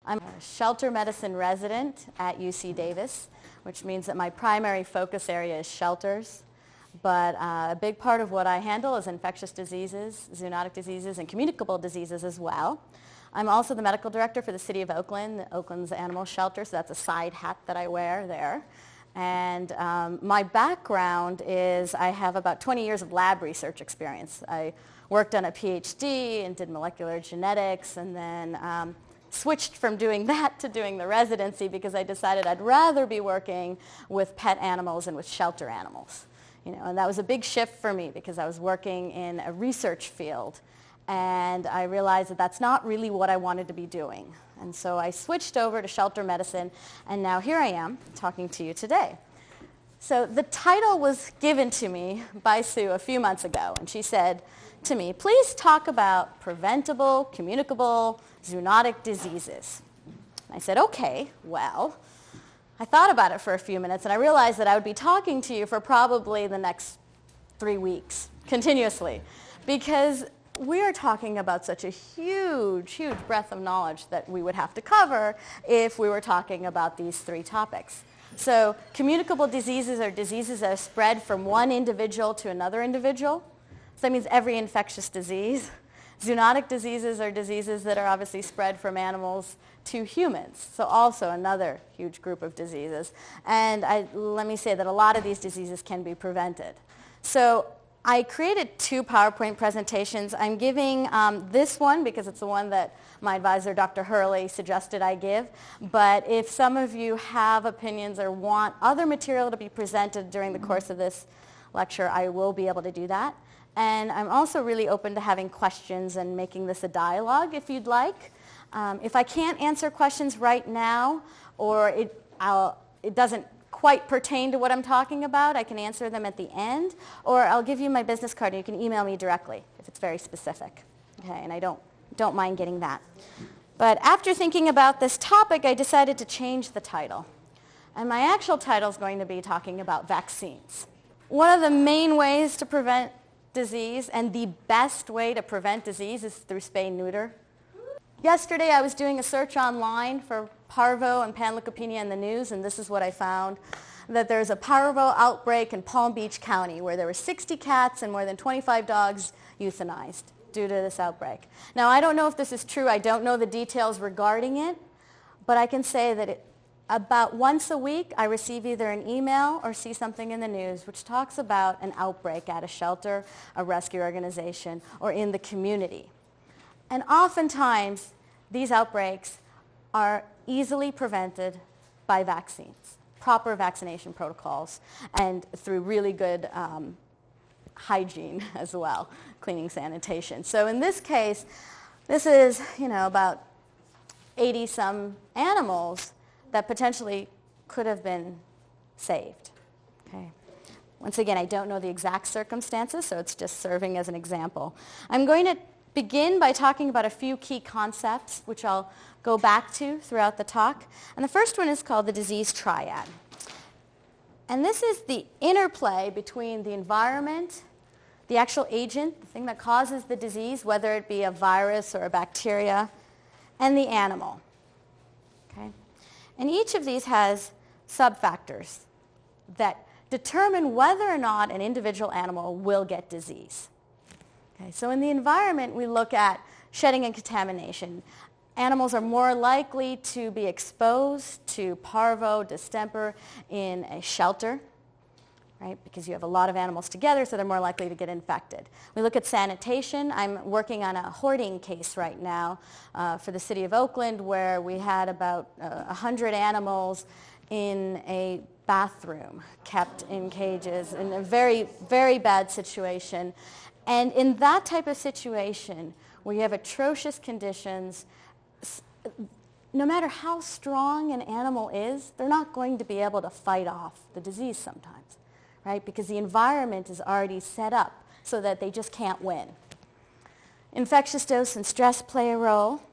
I'm a shelter medicine resident at UC Davis, which means that my primary focus area is shelters. But a big part of what I handle is infectious diseases, zoonotic diseases, and communicable diseases as well. I'm also the medical director for the city of Oakland, Oakland's animal shelter, so that's a side hat that I wear there. And my background is I have about 20 years of lab research experience. I worked on a PhD and did molecular genetics, and then switched from doing that to doing the residency because I decided I'd rather be working with pet animals and with shelter animals. And that was a big shift for me because I was working in a research field, and I realized that that's not really what I wanted to be doing. And so I switched over to shelter medicine, and now here I am talking to you today. So the title was given to me by Sue a few months ago, and she said to me, please talk about preventable, communicable, zoonotic diseases. I said, okay, well, I thought about it for a few minutes, and I realized that I would be talking to you for probably the next 3 weeks, continuously, because we are talking about such a huge, huge breadth of knowledge that we would have to cover if we were talking about these 3 topics. So communicable diseases are diseases that are spread from one individual to another individual. So that means every infectious disease. Zoonotic diseases are diseases that are obviously spread from animals to humans, so also another huge group of diseases. And let me say that a lot of these diseases can be prevented. So I created 2 PowerPoint presentations. I'm giving this one because it's the one that my advisor, Dr. Hurley, suggested I give. But if some of you have opinions or want other material to be presented during the course of this lecture, I will be able to do that. And I'm also really open to having questions and making this a dialogue if you'd like. If I can't answer questions right now, or it doesn't quite pertain to what I'm talking about, I can answer them at the end, or I'll give you my business card and you can email me directly if it's very specific. Okay, and I don't mind getting that. But after thinking about this topic, I decided to change the title. And my actual title is going to be talking about vaccines. One of the main ways to prevent disease, and the best way to prevent disease, is through spay-neuter. Yesterday I was doing a search online for parvo and panleukopenia in the news, and this is what I found, that there's a parvo outbreak in Palm Beach County where there were 60 cats and more than 25 dogs euthanized due to this outbreak. Now, I don't know if this is true. I don't know the details regarding it, but I can say that about once a week I receive either an email or see something in the news which talks about an outbreak at a shelter, a rescue organization, or in the community. And oftentimes, these outbreaks are easily prevented by vaccines, proper vaccination protocols, and through really good hygiene as well, cleaning, sanitation. So in this case, this is, about 80-some animals that potentially could have been saved. Okay. Once again, I don't know the exact circumstances, so it's just serving as an example. I'm going to begin by talking about a few key concepts, which I'll go back to throughout the talk. And the first one is called the disease triad. And this is the interplay between the environment, the actual agent, the thing that causes the disease, whether it be a virus or a bacteria, and the animal. Okay? And each of these has subfactors that determine whether or not an individual animal will get disease. Okay, so in the environment, we look at shedding and contamination. Animals are more likely to be exposed to parvo, distemper in a shelter, right? Because you have a lot of animals together, so they're more likely to get infected. We look at sanitation. I'm working on a hoarding case right now for the city of Oakland where we had about 100 animals in a bathroom kept in cages in a very, very bad situation. And in that type of situation, where you have atrocious conditions, no matter how strong an animal is, they're not going to be able to fight off the disease sometimes, right? Because the environment is already set up so that they just can't win. Infectious dose and stress play a role.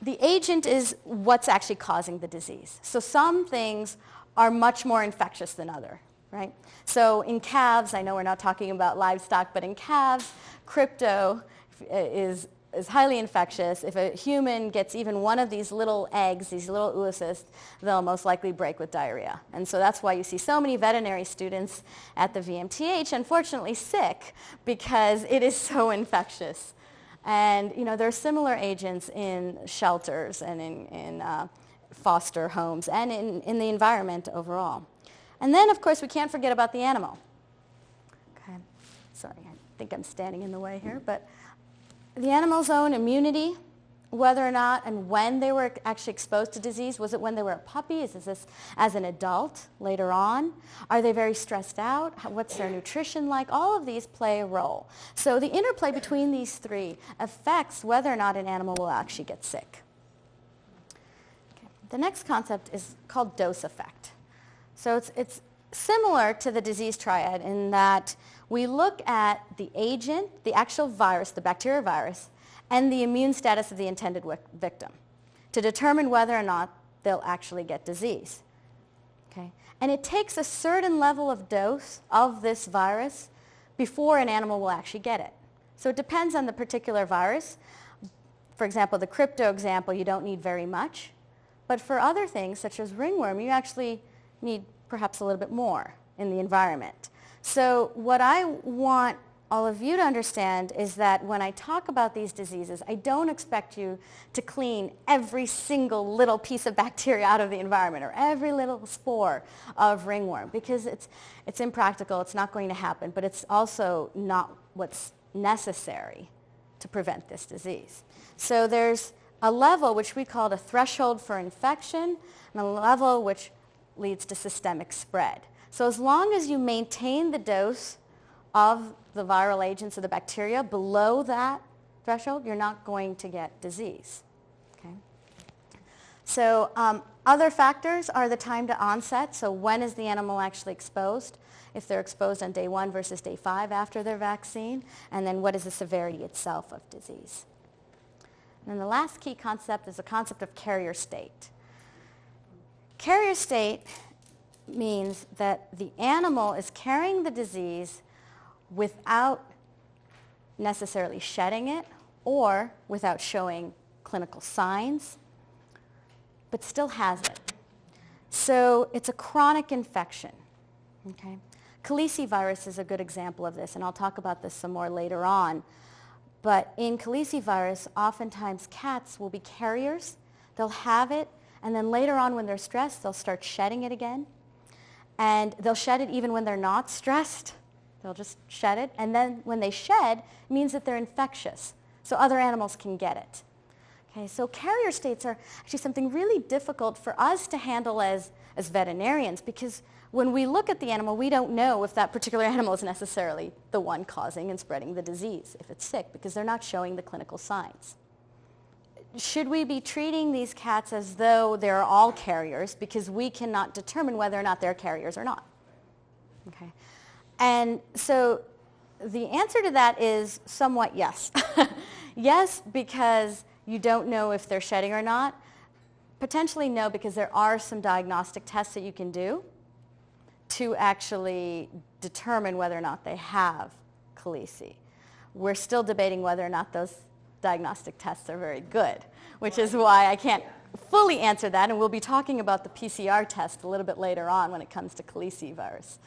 The agent is what's actually causing the disease. So some things are much more infectious than others. Right? So in calves, I know we're not talking about livestock, but in calves, crypto is is highly infectious. If a human gets even one of these little eggs, these little oocysts, they'll most likely break with diarrhea. And so that's why you see so many veterinary students at the VMTH, unfortunately sick, because it is so infectious. And there are similar agents in shelters and in foster homes and in the environment overall. And then, of course, we can't forget about the animal. Okay, sorry, I think I'm standing in the way here, but the animal's own immunity, whether or not and when they were actually exposed to disease. Was it when they were a puppy? Is this as an adult later on? Are they very stressed out? What's their nutrition like? All of these play a role. So the interplay between these three affects whether or not an animal will actually get sick. Okay. The next concept is called dose effect. So it's similar to the disease triad in that we look at the agent, the actual virus, the bacterial virus, and the immune status of the intended victim to determine whether or not they'll actually get disease. Okay? And it takes a certain level of dose of this virus before an animal will actually get it. So it depends on the particular virus. For example, the crypto example, you don't need very much. But for other things, such as ringworm, you actually need perhaps a little bit more in the environment. So what I want all of you to understand is that when I talk about these diseases, I don't expect you to clean every single little piece of bacteria out of the environment or every little spore of ringworm, because it's impractical, it's not going to happen, but it's also not what's necessary to prevent this disease. So there's a level which we call the threshold for infection and a level which leads to systemic spread. So as long as you maintain the dose of the viral agents of the bacteria below that threshold, you're not going to get disease. Okay? So other factors are the time to onset. So when is the animal actually exposed? If they're exposed on day 1 versus day 5 after their vaccine. And then what is the severity itself of disease? And then the last key concept is the concept of carrier state. Carrier state means that the animal is carrying the disease without necessarily shedding it or without showing clinical signs, but still has it. So it's a chronic infection. Okay? Calicivirus is a good example of this, and I'll talk about this some more later on. But in calicivirus, oftentimes cats will be carriers. They'll have it, and then later on when they're stressed, they'll start shedding it again. And they'll shed it even when they're not stressed. They'll just shed it. And then when they shed, it means that they're infectious. So other animals can get it. Okay, so carrier states are actually something really difficult for us to handle as veterinarians, because when we look at the animal, we don't know if that particular animal is necessarily the one causing and spreading the disease, if it's sick, because they're not showing the clinical signs. Should we be treating these cats as though they're all carriers because we cannot determine whether or not they're carriers or not? Okay. And so the answer to that is somewhat yes. Yes, because you don't know if they're shedding or not. Potentially no, because there are some diagnostic tests that you can do to actually determine whether or not they have calici. We're still debating whether or not those diagnostic tests are very good, which is why I can't fully answer that, and we'll be talking about the PCR test a little bit later on when it comes to calicivirus.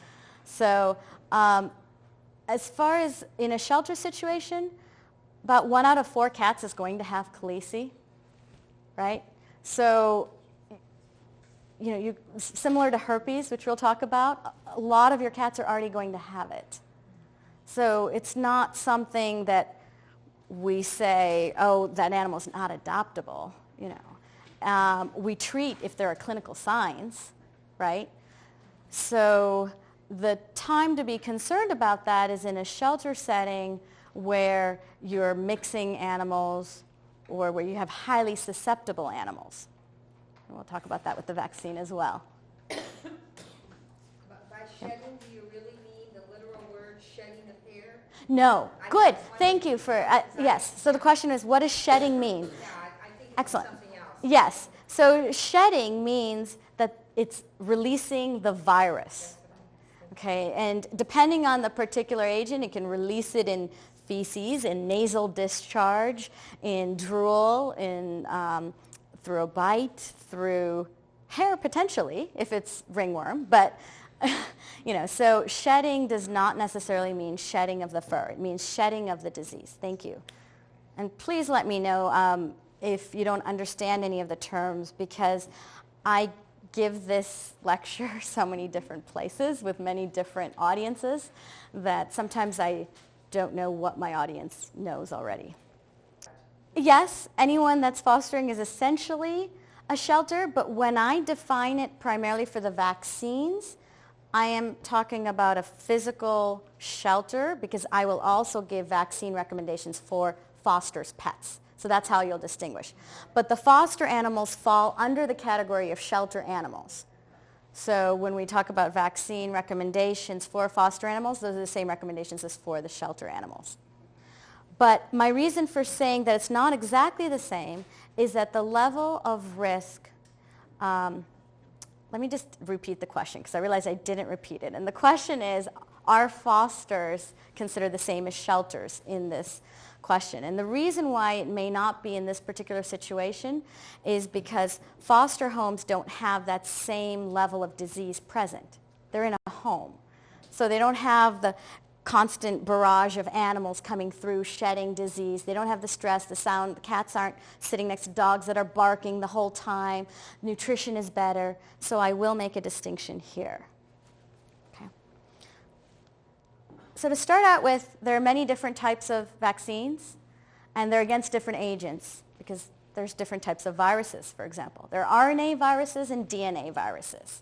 So as far as in a shelter situation, about 1 out of 4 cats is going to have calici, right? So, similar to herpes, which we'll talk about, a lot of your cats are already going to have it. So it's not something that we say, oh, that animal's not adoptable, We treat if there are clinical signs, right? So the time to be concerned about that is in a shelter setting where you're mixing animals or where you have highly susceptible animals. And we'll talk about that with the vaccine as well. By shedding, do you really mean the literal word shedding the hair? No. Good. Thank you for, yes. So the question is, what does shedding mean? Yeah, I think it's Excellent. something else. Yes. So shedding means that it's releasing the virus. Okay, and depending on the particular agent, it can release it in feces, in nasal discharge, in drool, in through a bite, through hair potentially, if it's ringworm. But, so shedding does not necessarily mean shedding of the fur. It means shedding of the disease. Thank you. And please let me know if you don't understand any of the terms, because I give this lecture so many different places with many different audiences that sometimes I don't know what my audience knows already. Yes, anyone that's fostering is essentially a shelter, but when I define it primarily for the vaccines, I am talking about a physical shelter, because I will also give vaccine recommendations for foster's pets. So that's how you'll distinguish. But the foster animals fall under the category of shelter animals. So when we talk about vaccine recommendations for foster animals, those are the same recommendations as for the shelter animals. But my reason for saying that it's not exactly the same is that the level of risk, let me just repeat the question, because I realized I didn't repeat it. And the question is, are fosters considered the same as shelters in this question? And the reason why it may not be in this particular situation is because foster homes don't have that same level of disease present. They're in a home. So they don't have the constant barrage of animals coming through shedding disease. They don't have the stress, the sound. The cats aren't sitting next to dogs that are barking the whole time. Nutrition is better. So I will make a distinction here. So to start out with, there are many different types of vaccines, and they're against different agents, because there's different types of viruses, for example. There are RNA viruses and DNA viruses.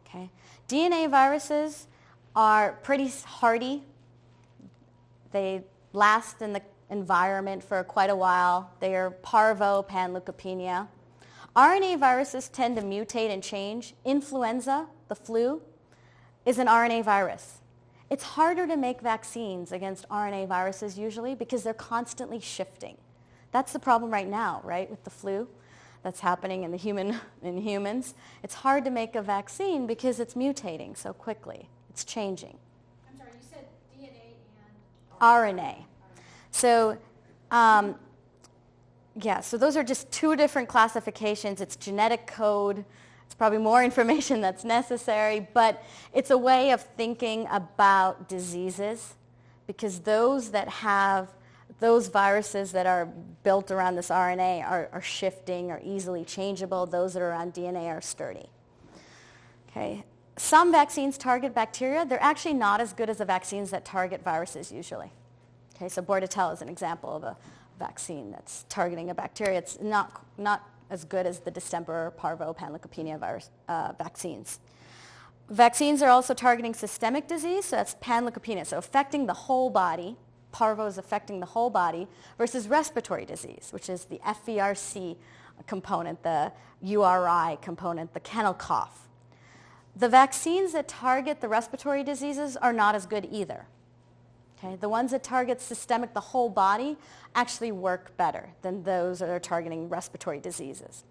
Okay? DNA viruses are pretty hardy. They last in the environment for quite a while. They are parvo panleukopenia. RNA viruses tend to mutate and change. Influenza, the flu, is an RNA virus. It's harder to make vaccines against RNA viruses usually because they're constantly shifting. That's the problem right now, right, with the flu that's happening in humans. It's hard to make a vaccine because it's mutating so quickly. It's changing. I'm sorry, you said DNA and RNA. So, so those are just two different classifications. It's genetic code. It's probably more information that's necessary, but it's a way of thinking about diseases, because those that have those viruses that are built around this RNA are shifting or easily changeable. Those that are on DNA are sturdy. Okay. Some vaccines target bacteria. They're actually not as good as the vaccines that target viruses usually. Okay, so Bordetella is an example of a vaccine that's targeting a bacteria. It's not as good as the distemper, parvo, panleukopenia virus vaccines. Vaccines are also targeting systemic disease, so that's panleukopenia, so affecting the whole body. Parvo is affecting the whole body, versus respiratory disease, which is the FVRC component, the URI component, the kennel cough. The vaccines that target the respiratory diseases are not as good either. Okay? The ones that target systemic, the whole body, actually work better than those that are targeting respiratory diseases.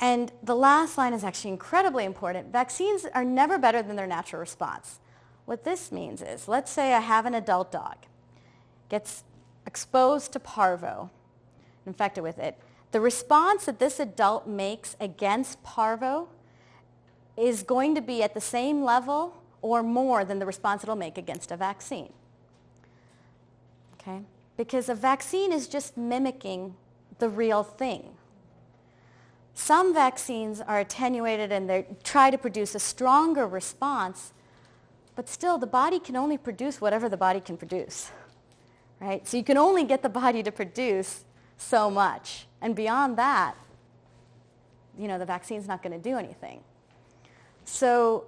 And the last line is actually incredibly important. Vaccines are never better than their natural response. What this means is, let's say I have an adult dog, gets exposed to parvo, infected with it. The response that this adult makes against parvo is going to be at the same level or more than the response it'll make against a vaccine. Okay? Because a vaccine is just mimicking the real thing. Some vaccines are attenuated and they try to produce a stronger response, but still the body can only produce whatever the body can produce. Right? So you can only get the body to produce so much. And beyond that, the vaccine's not going to do anything. So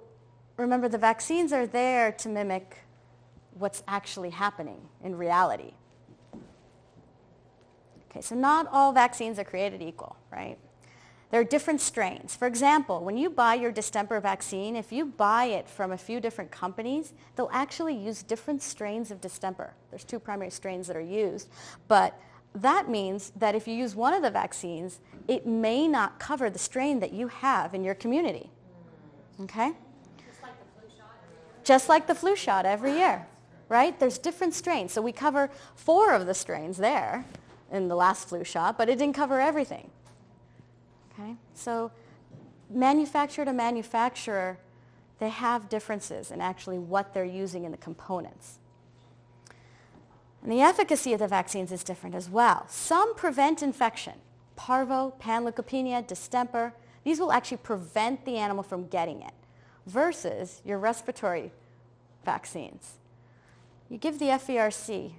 remember, the vaccines are there to mimic what's actually happening in reality. Okay, so not all vaccines are created equal, right? There are different strains. For example, when you buy your distemper vaccine, if you buy it from a few different companies, they'll actually use different strains of distemper. There's 2 primary strains that are used, but that means that if you use one of the vaccines, it may not cover the strain that you have in your community. Okay? just like the flu shot every year? Just like the flu shot every year. right? There's different strains. So we cover 4 of the strains there in the last flu shot, but it didn't cover everything. Okay? So manufacturer to manufacturer, they have differences in actually what they're using in the components. And the efficacy of the vaccines is different as well. Some prevent infection. Parvo, panleukopenia, distemper, these will actually prevent the animal from getting it, versus your respiratory vaccines. You give the FERC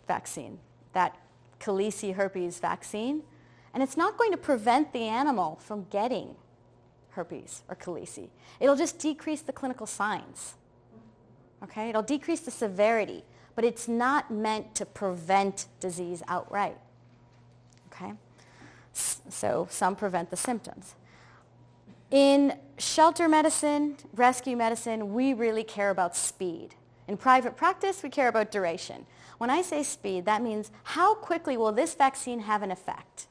vaccine, that Khaleesi herpes vaccine, and it's not going to prevent the animal from getting herpes or Khaleesi. It'll just decrease the clinical signs. Okay? It'll decrease the severity, but it's not meant to prevent disease outright. Okay? So some prevent the symptoms. In shelter medicine, rescue medicine, we really care about speed. In private practice, we care about duration. When I say speed, that means how quickly will this vaccine have an effect?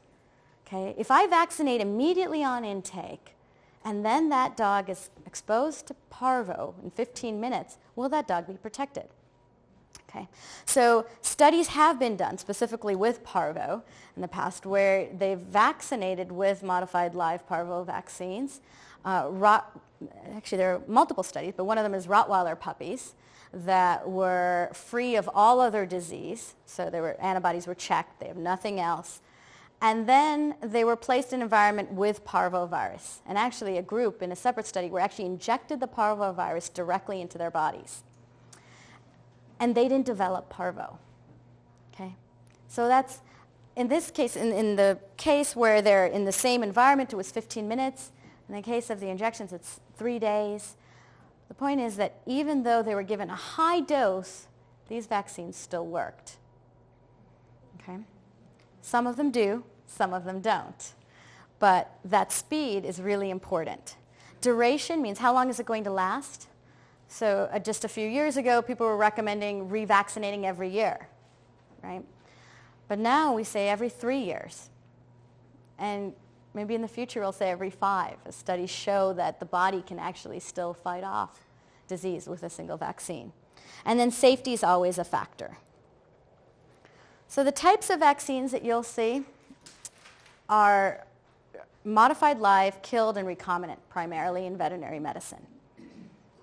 Okay? If I vaccinate immediately on intake, and then that dog is exposed to parvo in 15 minutes, will that dog be protected? Okay. So studies have been done specifically with parvo in the past where they've vaccinated with modified live parvo vaccines. Actually, there are multiple studies, but one of them is Rottweiler puppies that were free of all other disease. So antibodies were checked. They have nothing else. And then they were placed in an environment with parvovirus. And actually a group in a separate study were actually injected the parvovirus directly into their bodies. And they didn't develop parvo. Okay? So that's, in this case, in the case where they're in the same environment, it was 15 minutes. In the case of the injections, it's 3 days. The point is that even though they were given a high dose, these vaccines still worked. Okay? Some of them do, some of them don't. But that speed is really important. Duration means how long is it going to last? So just a few years ago, people were recommending revaccinating every year, right? But now we say every 3 years. And maybe in the future we'll say every 5, as studies show that the body can actually still fight off disease with a single vaccine. And then safety is always a factor. So the types of vaccines that you'll see are modified live, killed, and recombinant, primarily in veterinary medicine.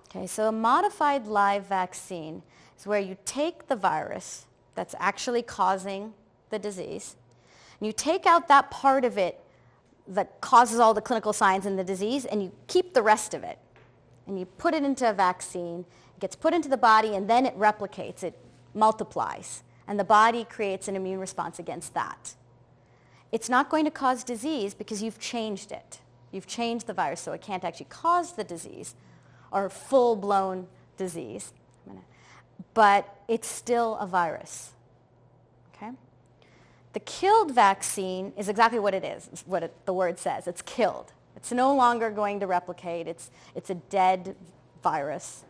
Okay, so a modified live vaccine is where you take the virus that's actually causing the disease, and you take out that part of it that causes all the clinical signs in the disease, and you keep the rest of it. And you put it into a vaccine, it gets put into the body, and then it replicates, it multiplies, and the body creates an immune response against that. It's not going to cause disease because you've changed it. You've changed the virus so it can't actually cause the disease, or full-blown disease, but it's still a virus. Okay? The killed vaccine is exactly what it is, the word says. It's killed. It's no longer going to replicate. It's a dead virus.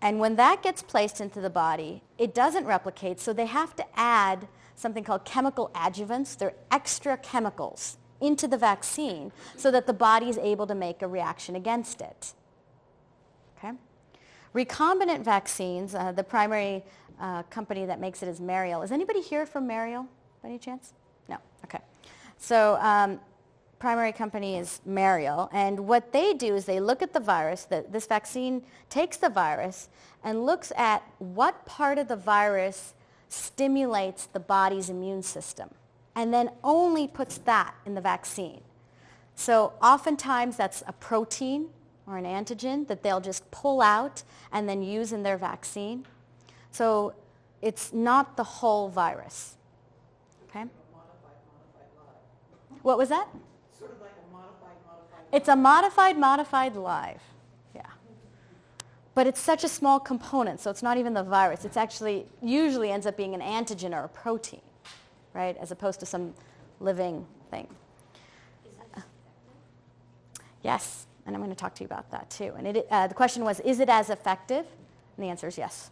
And when that gets placed into the body, it doesn't replicate, so they have to add something called chemical adjuvants. They're extra chemicals into the vaccine so that the body is able to make a reaction against it. Okay? Recombinant vaccines, the primary company that makes it is Mariel. Is anybody here from Mariel by any chance? No. Okay. So primary company is Mariel, and what they do is they look at the virus. This vaccine takes the virus and looks at what part of the virus stimulates the body's immune system, and then only puts that in the vaccine. So oftentimes that's a protein or an antigen that they'll just pull out and then use in their vaccine. So it's not the whole virus. Okay? What was that? Sort of like a modified. It's a modified live. Yeah. But it's such a small component, so it's not even the virus. It's actually usually ends up being an antigen or a protein, right, as opposed to some living thing. Yes. And I'm going to talk to you about that too. And the question was, is it as effective? And the answer is yes,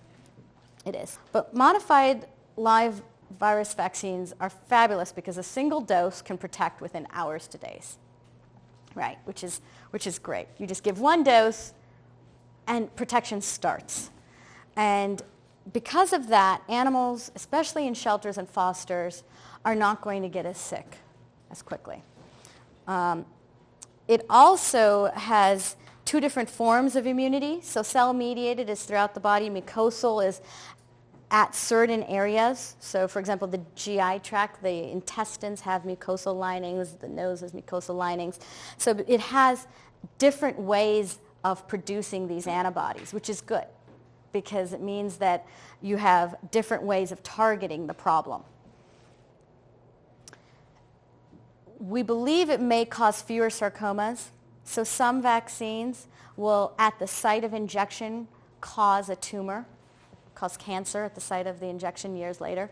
it is. But modified live virus vaccines are fabulous because a single dose can protect within hours to days, right? Which is great. You just give one dose, and protection starts. And because of that, animals, especially in shelters and fosters, are not going to get as sick as quickly. It also has two different forms of immunity. So cell-mediated is throughout the body. Mucosal is at certain areas. So for example, the GI tract, the intestines have mucosal linings, the nose has mucosal linings. So it has different ways of producing these antibodies, which is good because it means that you have different ways of targeting the problem. We believe it may cause fewer sarcomas. So some vaccines will, at the site of injection, cause a tumor, cause cancer at the site of the injection years later.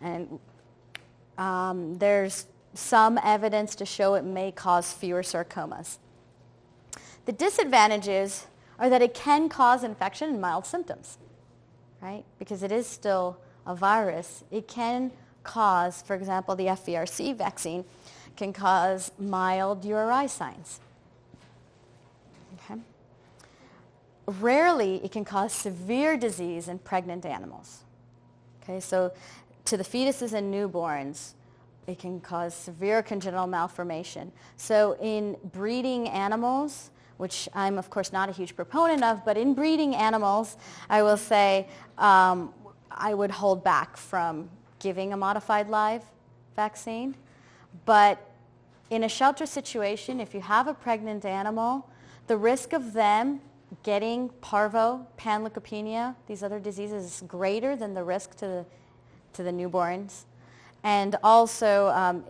And there's some evidence to show it may cause fewer sarcomas. The disadvantages are that it can cause infection and mild symptoms, right? Because it is still a virus. It can cause, for example, the FVRC vaccine can cause mild URI signs. Okay. Rarely, it can cause severe disease in pregnant animals. Okay, so to the fetuses and newborns, it can cause severe congenital malformation. So in breeding animals, which I'm of course not a huge proponent of, but in breeding animals, I will say I would hold back from giving a modified live vaccine. But in a shelter situation, if you have a pregnant animal, the risk of them getting parvo, panleukopenia, these other diseases is greater than the risk to the newborns. And also,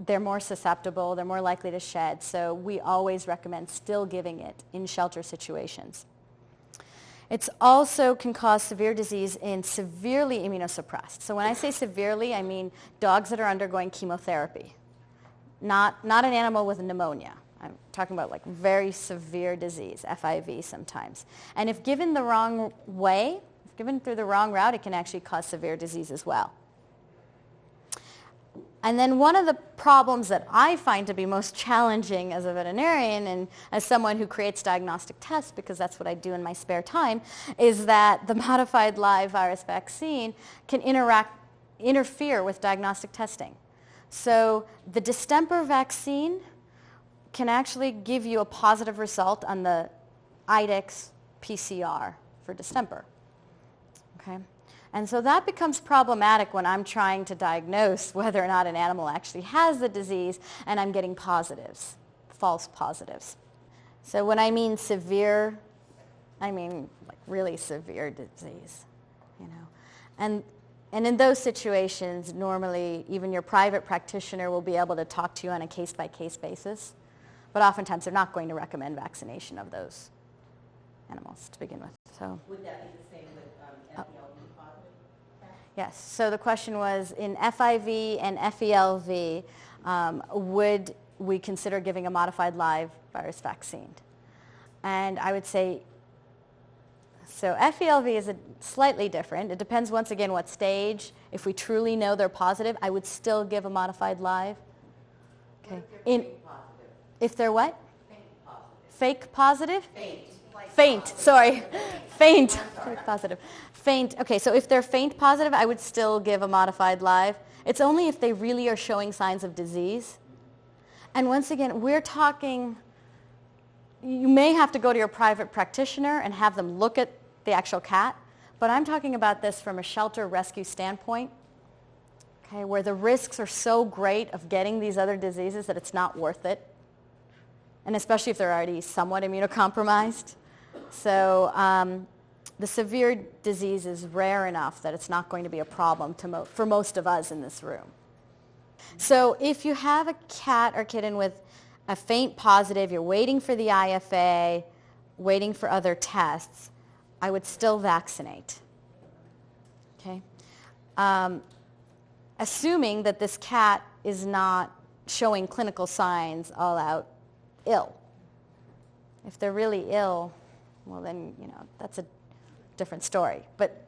they're more susceptible, they're more likely to shed, so we always recommend still giving it in shelter situations. It also can cause severe disease in severely immunosuppressed. So when I say severely, I mean dogs that are undergoing chemotherapy, not an animal with pneumonia. I'm talking about like very severe disease, FIV sometimes. And if given the wrong way, if given through the wrong route, it can actually cause severe disease as well. And then one of the problems that I find to be most challenging as a veterinarian and as someone who creates diagnostic tests, because that's what I do in my spare time, is that the modified live virus vaccine can interfere with diagnostic testing. So the distemper vaccine can actually give you a positive result on the IDEX PCR for distemper. Okay? And so that becomes problematic when I'm trying to diagnose whether or not an animal actually has the disease and I'm getting positives, false positives. So when I mean severe, I mean like really severe disease, you know. And in those situations, normally even your private practitioner will be able to talk to you on a case-by-case basis, but oftentimes they're not going to recommend vaccination of those animals to begin with. So. Would that be the same with FELV positive? Yes. So the question was, in FIV and FELV, would we consider giving a modified live virus vaccine? And I would say, so FELV is slightly different. It depends, once again, what stage. If we truly know they're positive, I would still give a modified live. Okay. If they're what? Fake positive. Faint, sorry. Faint. Fake positive. Faint. Okay, so if they're faint positive, I would still give a modified live. It's only if they really are showing signs of disease. And once again, we're talking, you may have to go to your private practitioner and have them look at the actual cat, but I'm talking about this from a shelter rescue standpoint, okay, where the risks are so great of getting these other diseases that it's not worth it, and especially if they're already somewhat immunocompromised. So the severe disease is rare enough that it's not going to be a problem for most of us in this room. So if you have a cat or kitten with a faint positive, you're waiting for the IFA, waiting for other tests, I would still vaccinate. Okay? Assuming that this cat is not showing clinical signs all out ill. If they're really ill, well then, you know, that's a different story. But,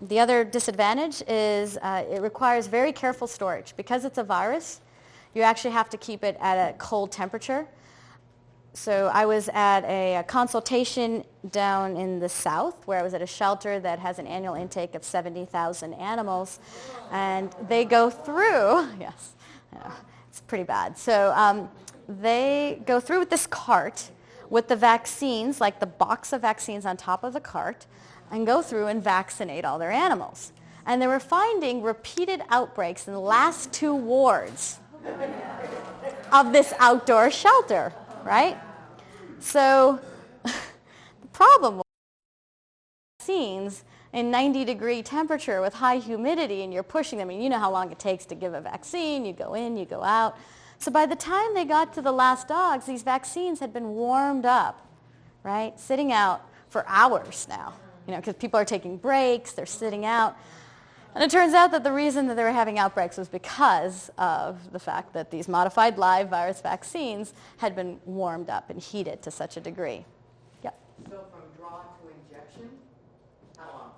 the other disadvantage is it requires very careful storage. Because it's a virus, you actually have to keep it at a cold temperature. So I was at a consultation down in the south where I was at a shelter that has an annual intake of 70,000 animals. And they go through, yes, yeah, it's pretty bad. So they go through with this cart with the vaccines, like the box of vaccines on top of the cart, and go through and vaccinate all their animals. And they were finding repeated outbreaks in the last 2 wards of this outdoor shelter, right? So the problem was vaccines in 90-degree temperature with high humidity, and you're pushing them, and you know how long it takes to give a vaccine. You go in, you go out. So by the time they got to the last dogs, these vaccines had been warmed up, right? Sitting out for hours now, because people are taking breaks, they're sitting out. And it turns out that the reason that they were having outbreaks was because of the fact that these modified live virus vaccines had been warmed up and heated to such a degree. Yep. So from draw to injection, how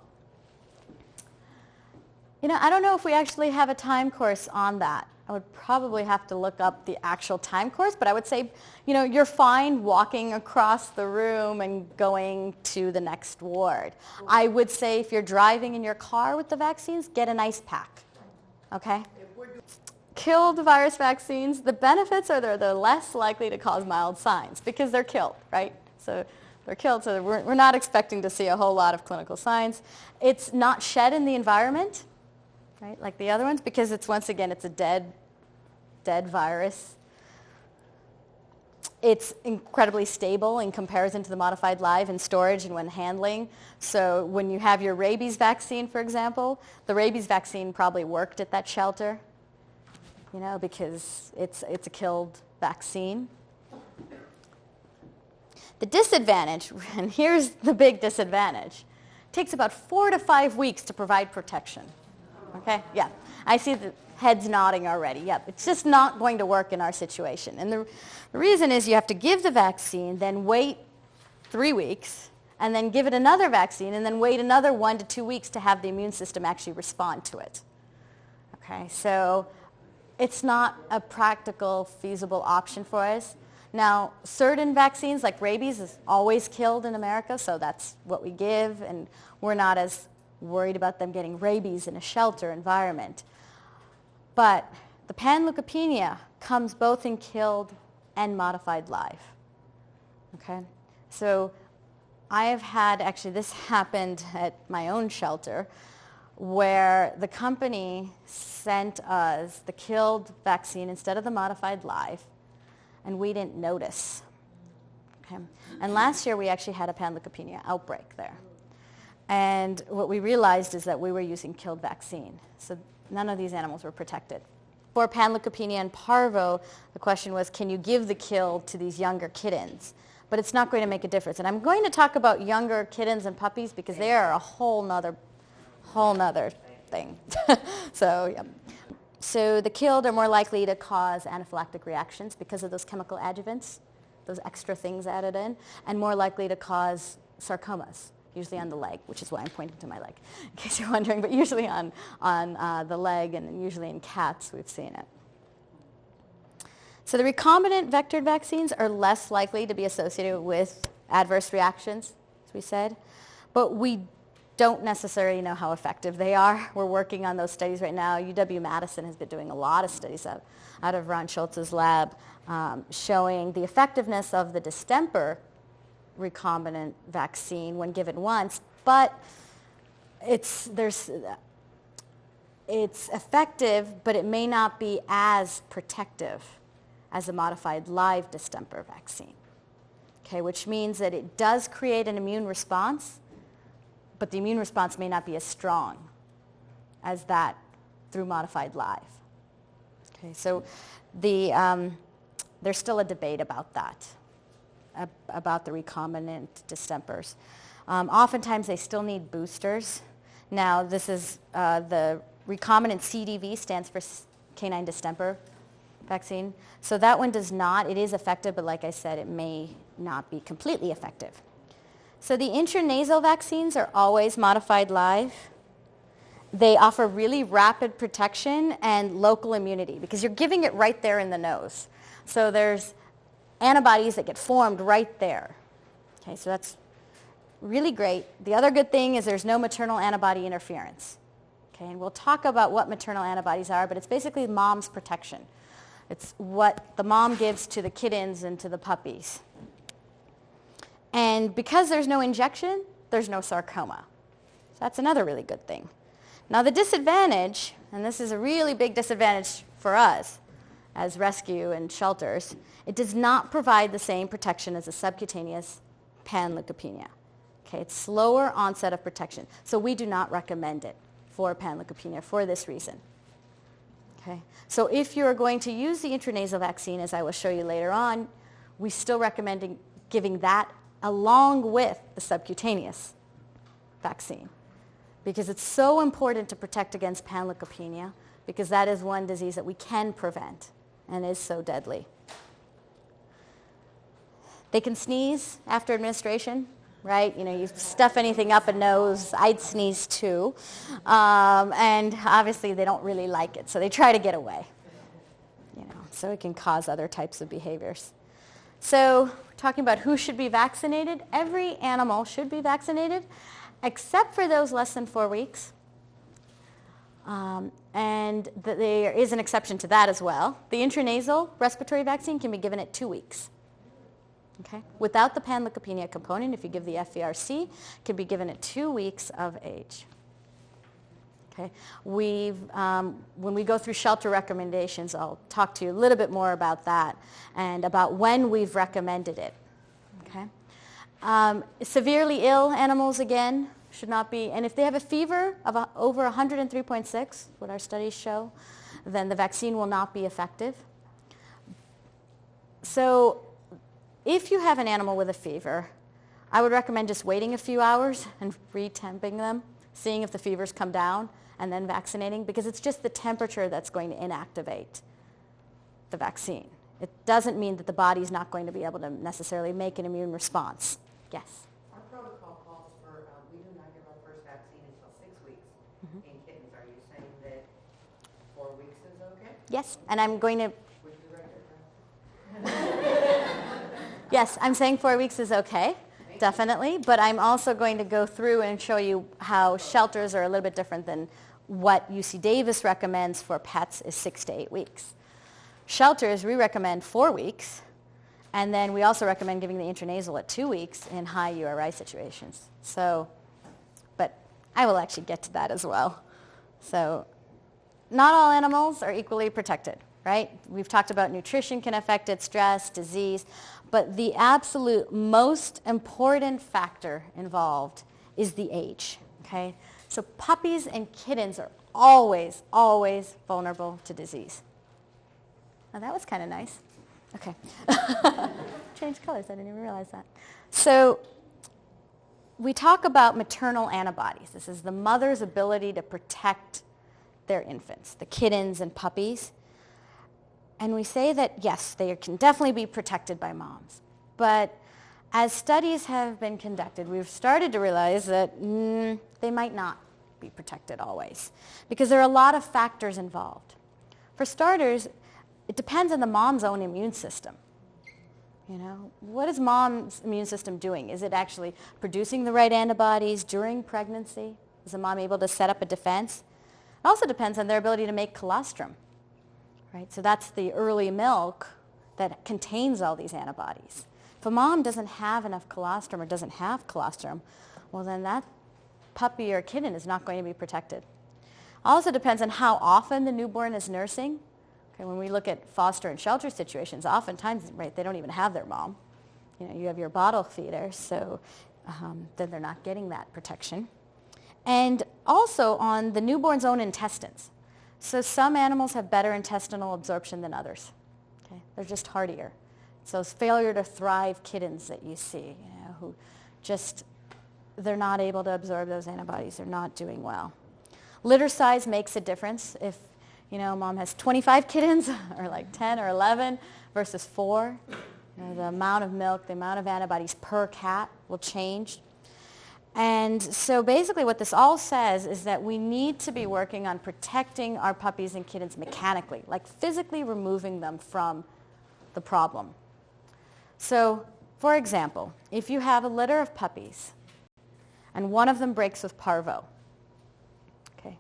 long? I don't know if we actually have a time course on that. I would probably have to look up the actual time course, but I would say, you're fine walking across the room and going to the next ward. I would say if you're driving in your car with the vaccines, get an ice pack, okay? Killed virus vaccines, the benefits are they're less likely to cause mild signs because they're killed, right? So they're killed, so we're not expecting to see a whole lot of clinical signs. It's not shed in the environment, right, like the other ones, because it's a dead virus. It's incredibly stable in comparison to the modified live in storage and when handling. So when you have your rabies vaccine, for example, the rabies vaccine probably worked at that shelter, because it's a killed vaccine. The disadvantage, and here's the big disadvantage, it takes about 4 to 5 weeks to provide protection. Okay? Yeah. I see the heads nodding already. Yep. It's just not going to work in our situation. And the reason is you have to give the vaccine, then wait 3 weeks, and then give it another vaccine, and then wait another 1 to 2 weeks to have the immune system actually respond to it. Okay? So it's not a practical, feasible option for us. Now, certain vaccines, like rabies, is always killed in America, so that's what we give, and we're not as worried about them getting rabies in a shelter environment. But the panleukopenia comes both in killed and modified live. Okay? So I have had, actually this happened at my own shelter, where the company sent us the killed vaccine instead of the modified live, and we didn't notice. Okay? And last year we actually had a panleukopenia outbreak there. And what we realized is that we were using killed vaccine. So none of these animals were protected. For panleukopenia and parvo, the question was, can you give the killed to these younger kittens? But it's not going to make a difference. And I'm going to talk about younger kittens and puppies because they are a whole nother thing. So, yeah. So the killed are more likely to cause anaphylactic reactions because of those chemical adjuvants, those extra things added in, and more likely to cause sarcomas, usually on the leg, which is why I'm pointing to my leg, in case you're wondering, but usually on the leg, and usually in cats we've seen it. So the recombinant vectored vaccines are less likely to be associated with adverse reactions, as we said, but we don't necessarily know how effective they are. We're working on those studies right now. UW-Madison has been doing a lot of studies out of Ron Schultz's lab showing the effectiveness of the distemper recombinant vaccine when given once, but it's effective, but it may not be as protective as a modified live distemper vaccine. Okay, which means that it does create an immune response, but the immune response may not be as strong as that through modified live. Okay, so there's still a debate about that, about the recombinant distempers. Oftentimes they still need boosters. Now this is the recombinant CDV stands for canine distemper vaccine. So that one does not. It is effective, but like I said, it may not be completely effective. So the intranasal vaccines are always modified live. They offer really rapid protection and local immunity because you're giving it right there in the nose. So there's antibodies that get formed right there. Okay, so that's really great. The other good thing is there's no maternal antibody interference. Okay, and we'll talk about what maternal antibodies are, but it's basically mom's protection. It's what the mom gives to the kittens and to the puppies. And because there's no injection, there's no sarcoma. So that's another really good thing. Now the disadvantage, and this is a really big disadvantage for us as rescue and shelters, it does not provide the same protection as a subcutaneous panleukopenia. Okay, it's slower onset of protection. So we do not recommend it for panleukopenia for this reason. Okay, so if you're going to use the intranasal vaccine, as I will show you later on, we still recommend giving that along with the subcutaneous vaccine, because it's so important to protect against panleukopenia, because that is one disease that we can prevent and is so deadly. They can sneeze after administration, right? You know, you stuff anything up a nose, I'd sneeze too. And obviously they don't really like it, so they try to get away. You know, so it can cause other types of behaviors. So we're talking about who should be vaccinated. Every animal should be vaccinated, except for those less than 4 weeks. And there is an exception to that as well. The intranasal respiratory vaccine can be given at 2 weeks. Okay? Without the panleukopenia component, if you give the FVRC, it can be given at 2 weeks of age. Okay? When we go through shelter recommendations, I'll talk to you a little bit more about that and about when we've recommended it. Okay? Severely ill animals, again, should not be, and if they have a fever of over 103.6, what our studies show, then the vaccine will not be effective. So if you have an animal with a fever, I would recommend just waiting a few hours and re-temping them, seeing if the fevers come down, and then vaccinating, because it's just the temperature that's going to inactivate the vaccine. It doesn't mean that the body's not going to be able to necessarily make an immune response. Yes? Our protocol calls for, we do not give our first vaccine until 6 weeks in kittens. Are you saying that 4 weeks is okay? Yes, and I'm going to, Would you recommend? yes, I'm saying 4 weeks is okay, definitely, but I'm also going to go through and show you how shelters are a little bit different than what UC Davis recommends for pets is 6 to 8 weeks. Shelters, we recommend 4 weeks, and then we also recommend giving the intranasal at 2 weeks in high URI situations. So, but I will actually get to that as well. So, not all animals are equally protected, right? We've talked about nutrition can affect it, stress, disease, but the absolute most important factor involved is the age, okay? So puppies and kittens are always, always vulnerable to disease. Now that was kind of nice. Okay. Changed colors, I didn't even realize that. So we talk about maternal antibodies. This is the mother's ability to protect their infants, the kittens and puppies. And we say that, yes, they can definitely be protected by moms. But as studies have been conducted, we've started to realize that they might not be protected always, because there are a lot of factors involved. For starters, it depends on the mom's own immune system. You know, what is mom's immune system doing? Is it actually producing the right antibodies during pregnancy? Is the mom able to set up a defense? It also depends on their ability to make colostrum, right? So that's the early milk that contains all these antibodies. If a mom doesn't have enough colostrum or doesn't have colostrum, well then that puppy or kitten is not going to be protected. Also depends on how often the newborn is nursing. Okay, when we look at foster and shelter situations, oftentimes, right, they don't even have their mom. You know, you have your bottle feeder, so then they're not getting that protection. And also on the newborn's own intestines. So some animals have better intestinal absorption than others. Okay, they're just hardier. So those failure to thrive kittens that you see, you know, who just, they're not able to absorb those antibodies. They're not doing well. Litter size makes a difference. If, you know, mom has 25 kittens or like 10 or 11 versus 4, you know, the amount of milk, the amount of antibodies per cat will change. And so basically what this all says is that we need to be working on protecting our puppies and kittens mechanically, like physically removing them from the problem. So, for example, if you have a litter of puppies and one of them breaks with parvo, okay,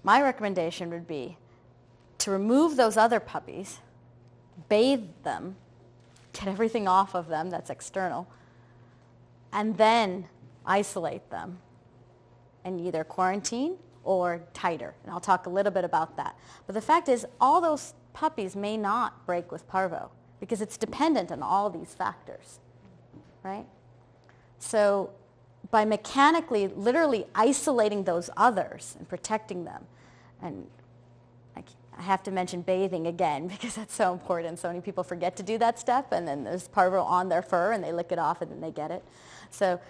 my recommendation would be to remove those other puppies, bathe them, get everything off of them that's external, and then isolate them and either quarantine or titer. And I'll talk a little bit about that. But the fact is, all those puppies may not break with parvo because it's dependent on all these factors, right? So by mechanically, literally isolating those others and protecting them, and I have to mention bathing again because that's so important. So many people forget to do that step, and then there's parvo on their fur, and they lick it off, and then they get it. So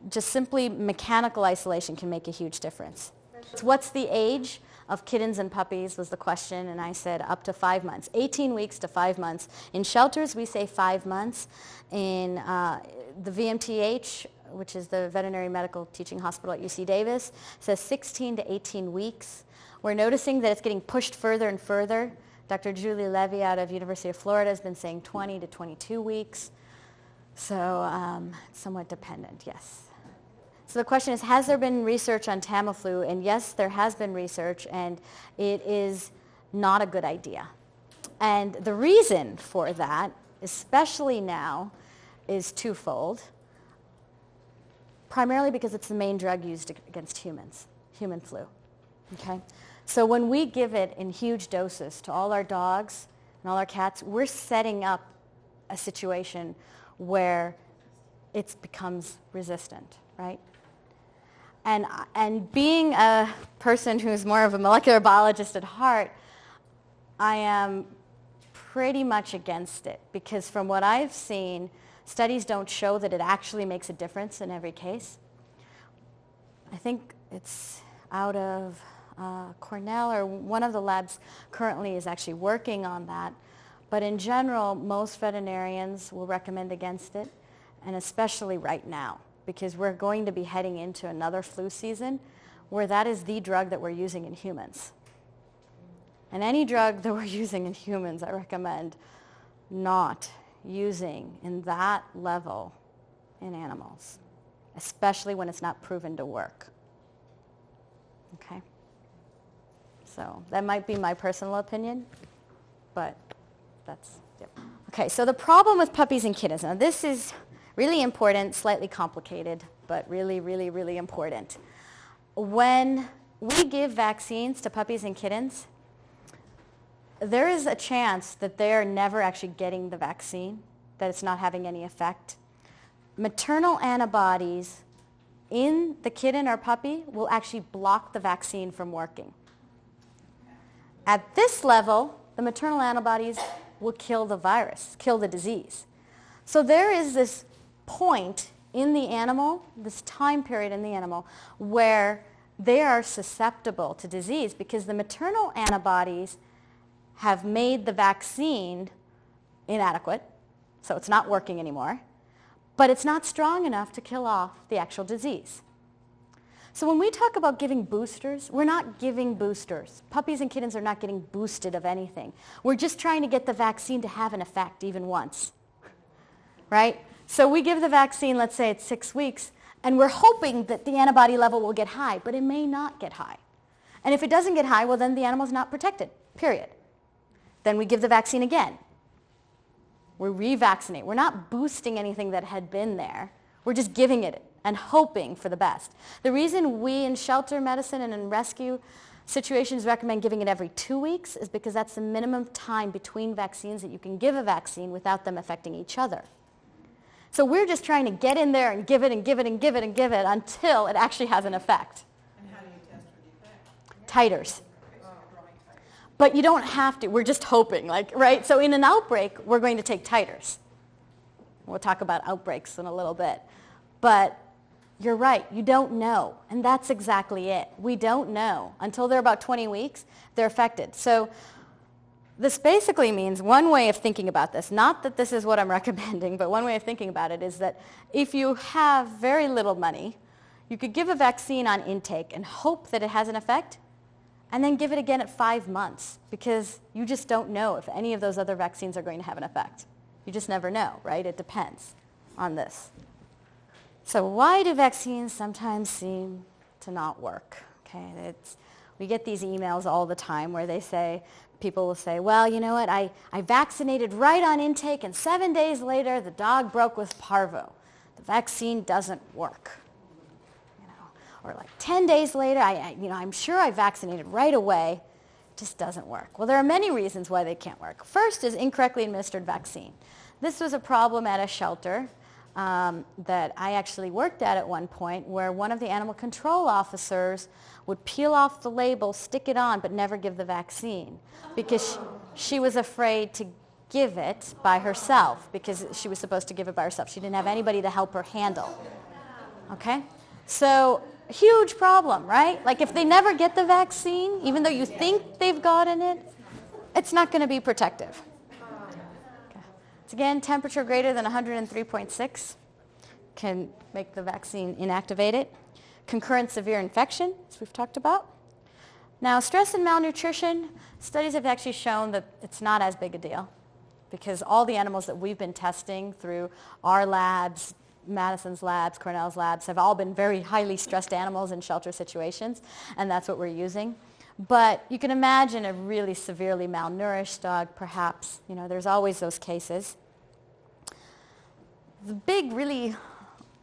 just simply mechanical isolation can make a huge difference. So what's the age of kittens and puppies was the question, and I said up to 5 months, 18 weeks to 5 months. In shelters, we say 5 months. In the VMTH, which is the Veterinary Medical Teaching Hospital at UC Davis, says 16 to 18 weeks. We're noticing that it's getting pushed further and further. Dr. Julie Levy out of University of Florida has been saying 20 to 22 weeks. So somewhat dependent, yes. So the question is, has there been research on Tamiflu? And yes, there has been research, and it is not a good idea. And the reason for that, especially now, is twofold. Primarily because it's the main drug used against humans, human flu. Okay? So when we give it in huge doses to all our dogs and all our cats, we're setting up a situation where it becomes resistant, right? And being a person who's more of a molecular biologist at heart, I am pretty much against it because from what I've seen, studies don't show that it actually makes a difference in every case. I think it's out of Cornell, or one of the labs currently is actually working on that. But in general, most veterinarians will recommend against it, and especially right now, because we're going to be heading into another flu season where that is the drug that we're using in humans. And any drug that we're using in humans, I recommend not using in that level in animals, especially when it's not proven to work. Okay? So that might be my personal opinion, but that's it. Okay, so the problem with puppies and kittens. Now this is really important, slightly complicated, but really, really, really important. When we give vaccines to puppies and kittens, there is a chance that they're never actually getting the vaccine, that it's not having any effect. Maternal antibodies in the kitten or puppy will actually block the vaccine from working. At this level, the maternal antibodies will kill the virus, kill the disease. So there is this point in the animal, this time period in the animal, where they are susceptible to disease because the maternal antibodies have made the vaccine inadequate, so it's not working anymore, but it's not strong enough to kill off the actual disease. So when we talk about giving boosters, we're not giving boosters. Puppies and kittens are not getting boosted of anything. We're just trying to get the vaccine to have an effect even once, right? So we give the vaccine, let's say it's 6 weeks, and we're hoping that the antibody level will get high, but it may not get high. And if it doesn't get high, well, then the animal's not protected, period. Then we give the vaccine again. We revaccinate. We're not boosting anything that had been there. We're just giving it and hoping for the best. The reason we in shelter medicine and in rescue situations recommend giving it every 2 weeks is because that's the minimum time between vaccines that you can give a vaccine without them affecting each other. So we're just trying to get in there and give it and give it and give it and give it until it actually has an effect. And how do you test for the effect? Titers. But you don't have to. We're just hoping, right? So in an outbreak, we're going to take titers. We'll talk about outbreaks in a little bit. But you're right. You don't know. And that's exactly it. We don't know. Until they're about 20 weeks, they're affected. So this basically means one way of thinking about this, not that this is what I'm recommending, but one way of thinking about it is that if you have very little money, you could give a vaccine on intake and hope that it has an effect, and then give it again at 5 months because you just don't know if any of those other vaccines are going to have an effect. You just never know, right? It depends on this. So why do vaccines sometimes seem to not work? Okay, we get these emails all the time where people will say, well, you know what, I vaccinated right on intake and 7 days later the dog broke with parvo. The vaccine doesn't work. Or like 10 days later, I'm sure I vaccinated right away. It just doesn't work. Well, there are many reasons why they can't work. First is incorrectly administered vaccine. This was a problem at a shelter that I actually worked at one point, where one of the animal control officers would peel off the label, stick it on, but never give the vaccine because she was afraid to give it by herself because she was supposed to give it by herself. She didn't have anybody to help her handle. Okay? So huge problem, right? Like if they never get the vaccine, even though you think they've gotten it, it's not going to be protective. Okay. So again, temperature greater than 103.6 can make the vaccine inactivated. Concurrent severe infection, as we've talked about. Now, stress and malnutrition, studies have actually shown that it's not as big a deal because all the animals that we've been testing through our labs, Madison's labs, Cornell's labs, have all been very highly stressed animals in shelter situations, and that's what we're using. But you can imagine a really severely malnourished dog, perhaps. There's always those cases. The big, really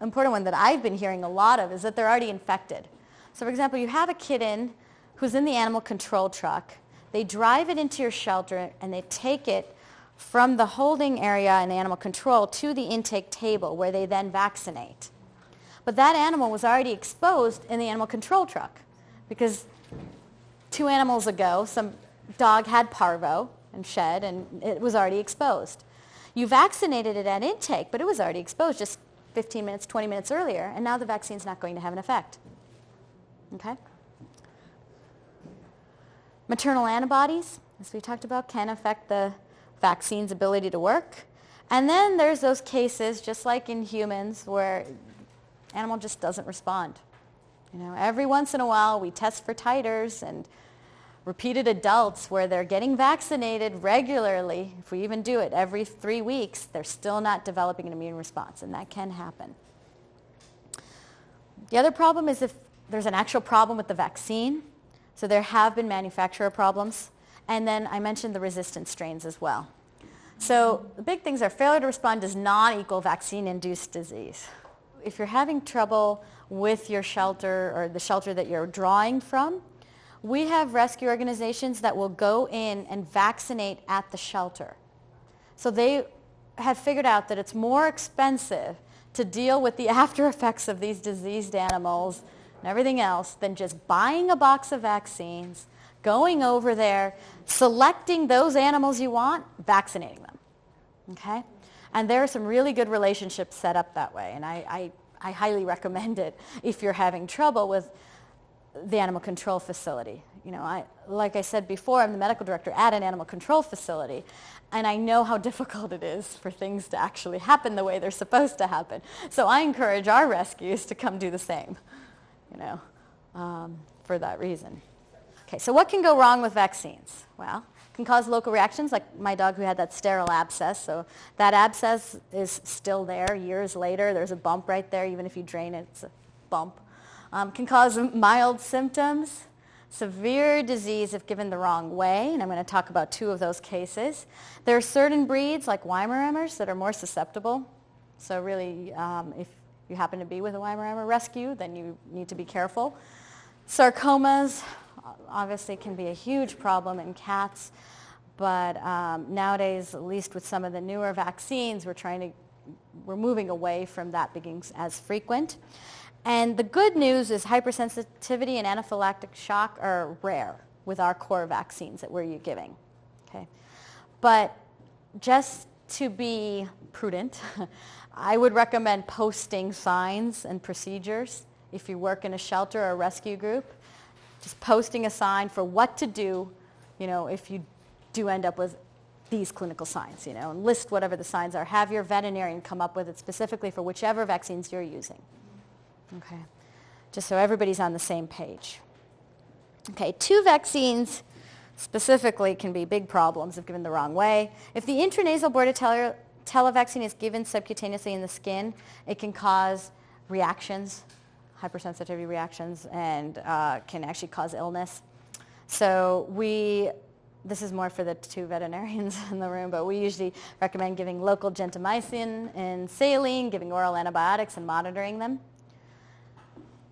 important one that I've been hearing a lot of is that they're already infected. So, for example, you have a kitten who's in the animal control truck. They drive it into your shelter, and they take it from the holding area in animal control to the intake table where they then vaccinate. But that animal was already exposed in the animal control truck because 2 animals ago, some dog had parvo and shed, and it was already exposed. You vaccinated it at intake, but it was already exposed just 15 minutes, 20 minutes earlier, and now the vaccine's not going to have an effect. Okay? Maternal antibodies, as we talked about, can affect the vaccine's ability to work. And then there's those cases, just like in humans, where animal just doesn't respond. Every once in a while we test for titers and repeated adults where they're getting vaccinated regularly. If we even do it every 3 weeks, they're still not developing an immune response, and that can happen. The other problem is if there's an actual problem with the vaccine. So there have been manufacturer problems. And then I mentioned the resistant strains as well. So the big things are failure to respond does not equal vaccine-induced disease. If you're having trouble with your shelter or the shelter that you're drawing from, we have rescue organizations that will go in and vaccinate at the shelter. So they have figured out that it's more expensive to deal with the after effects of these diseased animals and everything else than just buying a box of vaccines, going over there, selecting those animals you want, vaccinating them. Okay? And there are some really good relationships set up that way, and I highly recommend it if you're having trouble with the animal control facility. Like I said before, I'm the medical director at an animal control facility, and I know how difficult it is for things to actually happen the way they're supposed to happen. So I encourage our rescues to come do the same, for that reason. Okay, so what can go wrong with vaccines? Well, it can cause local reactions, like my dog who had that sterile abscess. So that abscess is still there years later. There's a bump right there. Even if you drain it, it's a bump. Can cause mild symptoms, severe disease if given the wrong way, and I'm going to talk about 2 of those cases. There are certain breeds, like Weimaraner's, that are more susceptible. So really, if you happen to be with a Weimaraner rescue, then you need to be careful. Sarcomas obviously can be a huge problem in cats, but nowadays, at least with some of the newer vaccines, we're moving away from that being as frequent. And the good news is hypersensitivity and anaphylactic shock are rare with our core vaccines that we're giving. Okay, but just to be prudent, I would recommend posting signs and procedures if you work in a shelter or a rescue group. Just posting a sign for what to do, if you do end up with these clinical signs, and list whatever the signs are. Have your veterinarian come up with it specifically for whichever vaccines you're using. Okay, just so everybody's on the same page. Okay, 2 vaccines specifically can be big problems if given the wrong way. If the intranasal until a vaccine is given subcutaneously in the skin, it can cause reactions, hypersensitivity reactions, and can actually cause illness. So this is more for the 2 veterinarians in the room, but we usually recommend giving local gentamicin and saline, giving oral antibiotics, and monitoring them.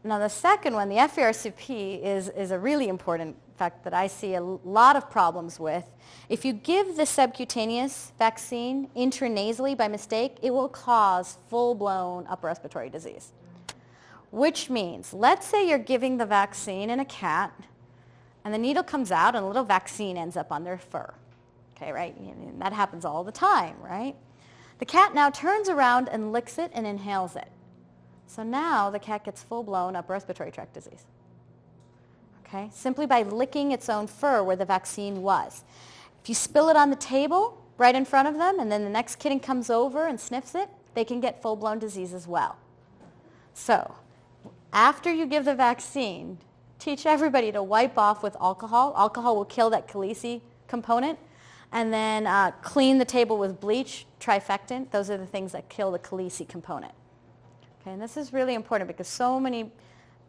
Now the second one, the FERCP, is a really important fact that I see a lot of problems with. If you give the subcutaneous vaccine intranasally by mistake, it will cause full-blown upper respiratory disease. Which means, let's say you're giving the vaccine in a cat, and the needle comes out and a little vaccine ends up on their fur. Okay, right? And that happens all the time, right? The cat now turns around and licks it and inhales it. So now the cat gets full-blown upper respiratory tract disease. Okay? Simply by licking its own fur where the vaccine was. If you spill it on the table right in front of them and then the next kitten comes over and sniffs it, they can get full-blown disease as well. So after you give the vaccine, teach everybody to wipe off with alcohol. Alcohol will kill that Khaleesi component. And then clean the table with bleach, trifectant. Those are the things that kill the Khaleesi component. Okay, and this is really important because so many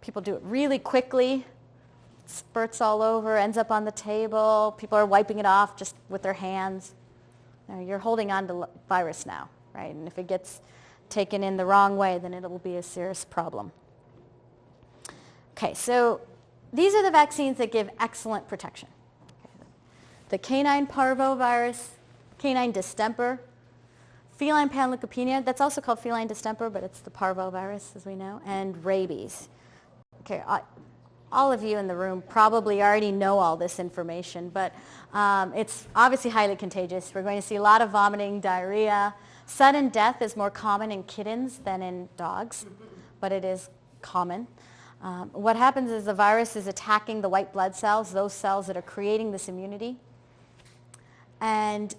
people do it really quickly, spurts all over, ends up on the table. People are wiping it off just with their hands. You're holding on to virus now, right? And if it gets taken in the wrong way, then it will be a serious problem. Okay, so these are the vaccines that give excellent protection. Okay. The canine parvovirus, canine distemper, feline panleukopenia, that's also called feline distemper, but it's the parvovirus, as we know, and rabies. Okay, all of you in the room probably already know all this information, but it's obviously highly contagious. We're going to see a lot of vomiting, diarrhea. Sudden death is more common in kittens than in dogs, but it is common. What happens is the virus is attacking the white blood cells, those cells that are creating this immunity. And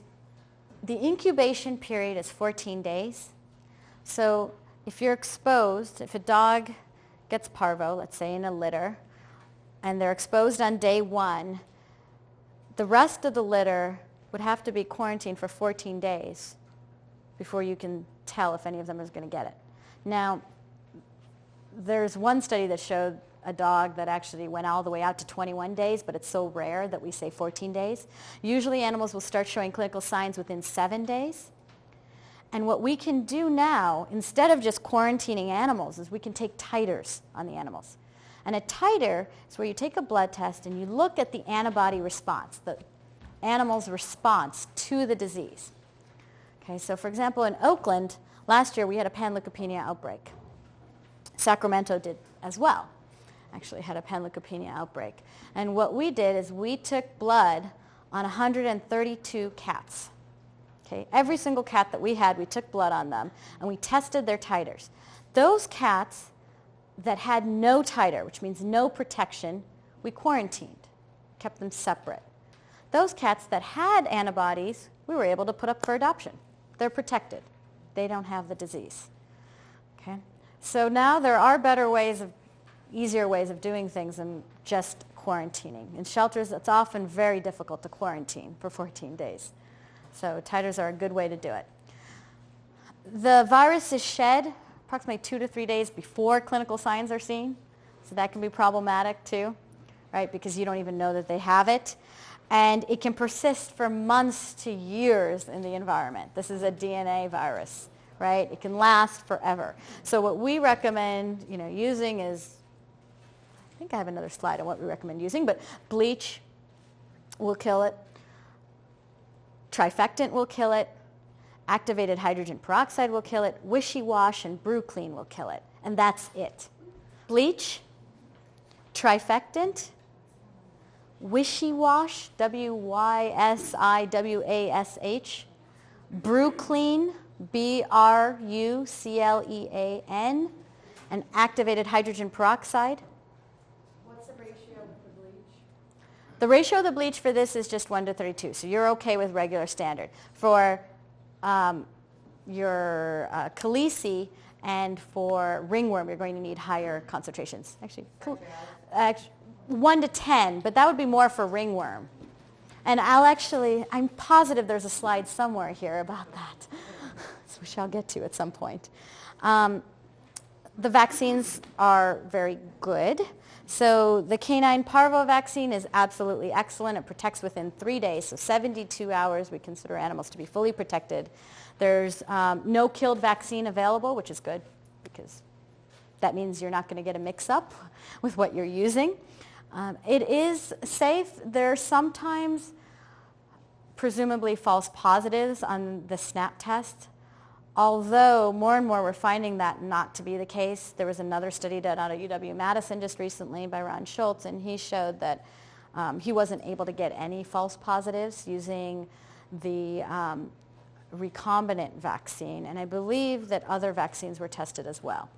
the incubation period is 14 days. So if you're exposed, if a dog gets parvo, let's say in a litter, and they're exposed on day 1, the rest of the litter would have to be quarantined for 14 days before you can tell if any of them is going to get it. Now, there's one study that showed a dog that actually went all the way out to 21 days, but it's so rare that we say 14 days. Usually animals will start showing clinical signs within 7 days. And what we can do now, instead of just quarantining animals, is we can take titers on the animals. And a titer is where you take a blood test and you look at the antibody response, the animal's response to the disease. Okay, so for example, in Oakland, last year we had a panleukopenia outbreak. Sacramento did as well. Actually had a panleukopenia outbreak. And what we did is we took blood on 132 cats. Okay, every single cat that we had, we took blood on them, and we tested their titers. Those cats that had no titer, which means no protection, we quarantined, kept them separate. Those cats that had antibodies, we were able to put up for adoption. They're protected. They don't have the disease. Okay? So now there are better ways easier ways of doing things than just quarantining. In shelters, it's often very difficult to quarantine for 14 days. So titers are a good way to do it. The virus is shed approximately 2 to 3 days before clinical signs are seen. So that can be problematic too, right? Because you don't even know that they have it. And it can persist for months to years in the environment. This is a DNA virus, right? It can last forever. So what we recommend, using is, I think I have another slide on what we recommend using, but bleach will kill it. Trifectant will kill it. Activated hydrogen peroxide will kill it. Wishy-wash and Brew Clean will kill it. And that's it. Bleach, trifectant, Wishy-wash, W-Y-S-I-W-A-S-H, Brew Clean, B-R-U-C-L-E-A-N, and activated hydrogen peroxide. What's the ratio of the bleach? The ratio of the bleach for this is just 1 to 32, so you're okay with regular standard. For your Khaleesi and for ringworm, you're going to need higher concentrations. Actually, 1 to 10, but that would be more for ringworm. And I'm positive there's a slide somewhere here about that. we shall get to at some point. The vaccines are very good. So the canine parvo vaccine is absolutely excellent. It protects within 3 days, so 72 hours. We consider animals to be fully protected. There's no killed vaccine available, which is good because that means you're not going to get a mix-up with what you're using. It is safe. There are sometimes presumably false positives on the SNAP test, although more and more we're finding that not to be the case. There was another study done out of UW-Madison just recently by Ron Schultz, and he showed that he wasn't able to get any false positives using the recombinant vaccine, and I believe that other vaccines were tested as well.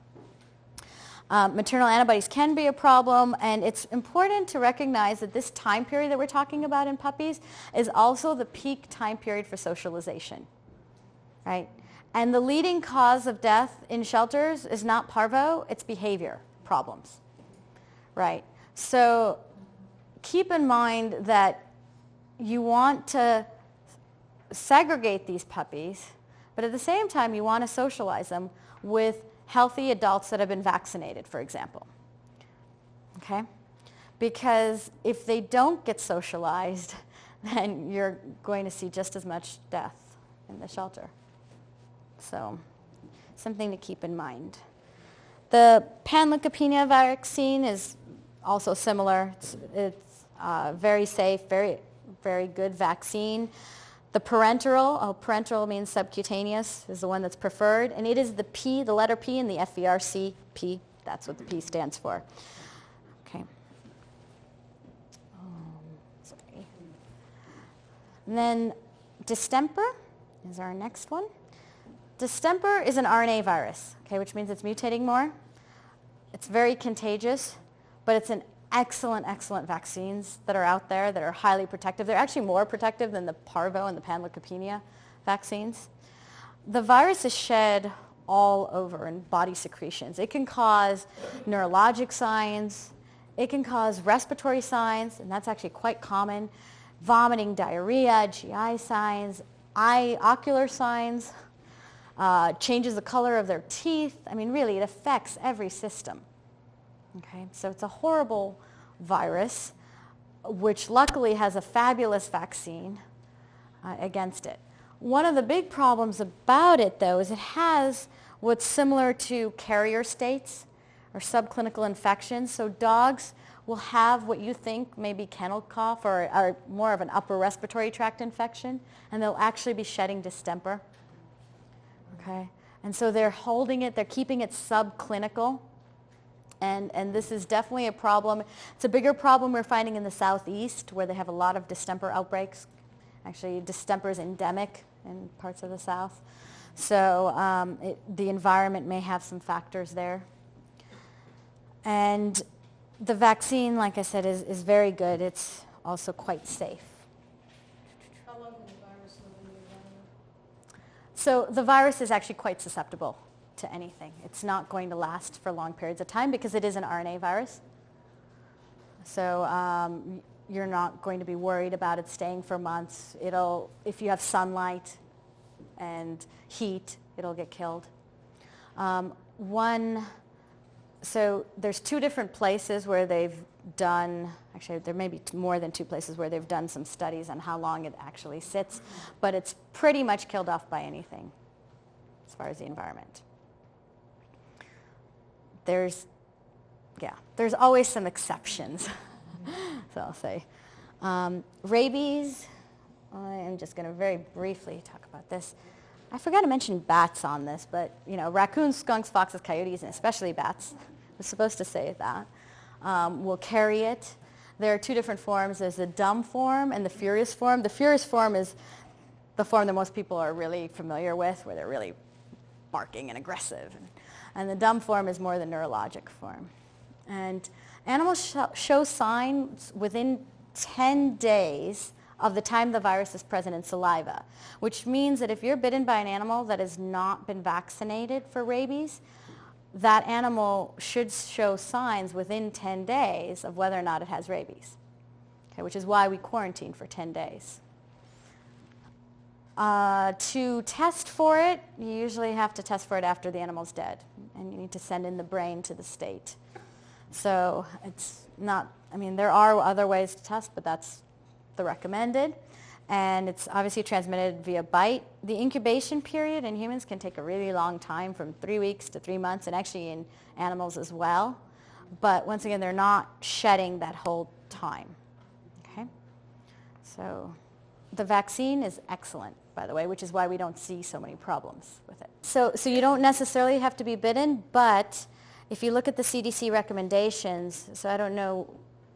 Maternal antibodies can be a problem, and it's important to recognize that this time period that we're talking about in puppies is also the peak time period for socialization, right? And the leading cause of death in shelters is not parvo, it's behavior problems, right? So keep in mind that you want to segregate these puppies, but at the same time you want to socialize them with healthy adults that have been vaccinated, for example, okay? Because if they don't get socialized, then you're going to see just as much death in the shelter. So something to keep in mind. The panleukopenia vaccine is also similar. It's very safe, very, very good vaccine. The parenteral means subcutaneous, is the one that's preferred, and it is the P, the letter P in the FVRC P. That's what the P stands for. Okay. Sorry. And then distemper is our next one. Distemper is an RNA virus, okay, which means it's mutating more. It's very contagious, but it's an excellent vaccines that are out there that are highly protective. They're actually more protective than the parvo and the panleukopenia vaccines. The virus is shed all over in body secretions. It can cause neurologic signs. It can cause respiratory signs, and that's actually quite common. Vomiting, diarrhea, GI signs, ocular signs, changes the color of their teeth. I mean, really, it affects every system. Okay, so it's a horrible virus, which luckily has a fabulous vaccine against it. One of the big problems about it, though, is it has what's similar to carrier states or subclinical infections. So dogs will have what you think may be kennel cough or more of an upper respiratory tract infection, and they'll actually be shedding distemper. Okay, and so they're holding it, they're keeping it subclinical. And this is definitely a problem. It's a bigger problem we're finding in the southeast where they have a lot of distemper outbreaks. Actually, distemper is endemic in parts of the south. So the environment may have some factors there. And the vaccine, like I said, is very good. It's also quite safe. How long can the virus live in the environment? So the virus is actually quite susceptible to anything. It's not going to last for long periods of time because it is an RNA virus. So you're not going to be worried about it staying for months. If you have sunlight and heat, it'll get killed. So there's two different places where they've done, actually there may be more than two places where they've done some studies on how long it actually sits, but it's pretty much killed off by anything as far as the environment. There's always some exceptions, so I'll say. Rabies, I am just going to very briefly talk about this. I forgot to mention bats on this, but raccoons, skunks, foxes, coyotes, and especially bats, I was supposed to say that, will carry it. There are two different forms. There's the dumb form and the furious form. The furious form is the form that most people are really familiar with, where they're really barking and aggressive. And the dumb form is more the neurologic form. And animals show signs within 10 days of the time the virus is present in saliva, which means that if you're bitten by an animal that has not been vaccinated for rabies, that animal should show signs within 10 days of whether or not it has rabies, okay, which is why we quarantine for 10 days. To test for it, you usually have to test for it after the animal's dead, and you need to send in the brain to the state. So it's not, I mean, there are other ways to test, but that's the recommended. And it's obviously transmitted via bite. The incubation period in humans can take a really long time, from 3 weeks to 3 months, and actually in animals as well. But once again, they're not shedding that whole time. Okay? So the vaccine is excellent, by the way, which is why we don't see so many problems with it. So you don't necessarily have to be bitten, but if you look at the CDC recommendations, so I don't know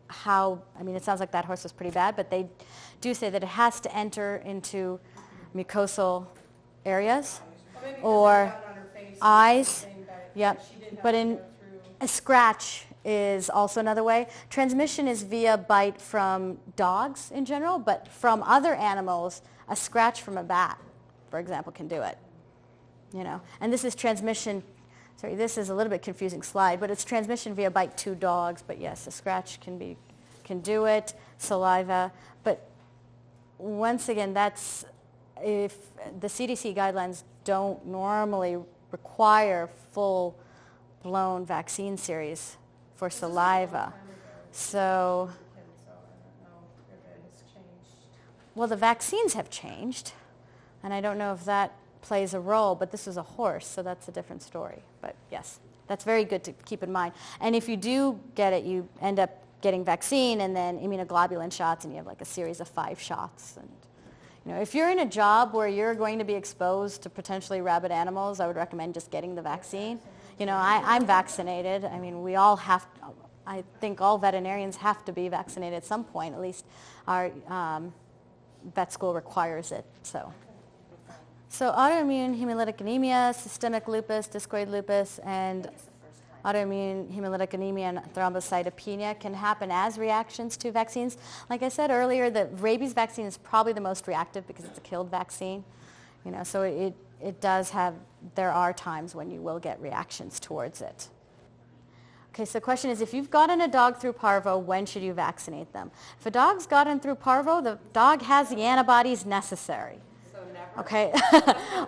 how, I mean, it sounds like that horse was pretty bad, but they do say that it has to enter into mucosal areas or eyes. Yep. But in a scratch is also another way. Transmission is via bite from dogs in general, but from other animals, a scratch from a bat, for example, can do it. You know, and this is transmission. Sorry, this is a little bit confusing slide, but it's transmission via bite to dogs. But yes, a scratch can do it. Saliva, but once again, that's if the CDC guidelines don't normally require full-blown vaccine series for saliva. So, well, the vaccines have changed, and I don't know if that plays a role, but this is a horse, so that's a different story. But yes, that's very good to keep in mind. And if you do get it, you end up getting vaccine and then immunoglobulin shots, and you have like a series of 5 shots. And you know, if you're in a job where you're going to be exposed to potentially rabid animals, I would recommend just getting the vaccine. You know, I'm vaccinated. I mean, we all have, I think all veterinarians have to be vaccinated at some point. At least our vet school requires it. So autoimmune hemolytic anemia, systemic lupus, discoid lupus, and autoimmune hemolytic anemia and thrombocytopenia can happen as reactions to vaccines. Like I said earlier, the rabies vaccine is probably the most reactive because it's a killed vaccine. You know, so it does have, there are times when you will get reactions towards it. Okay, so the question is, if you've gotten a dog through parvo, when should you vaccinate them? If a dog's gotten through parvo, the dog has the antibodies necessary. So never. Okay,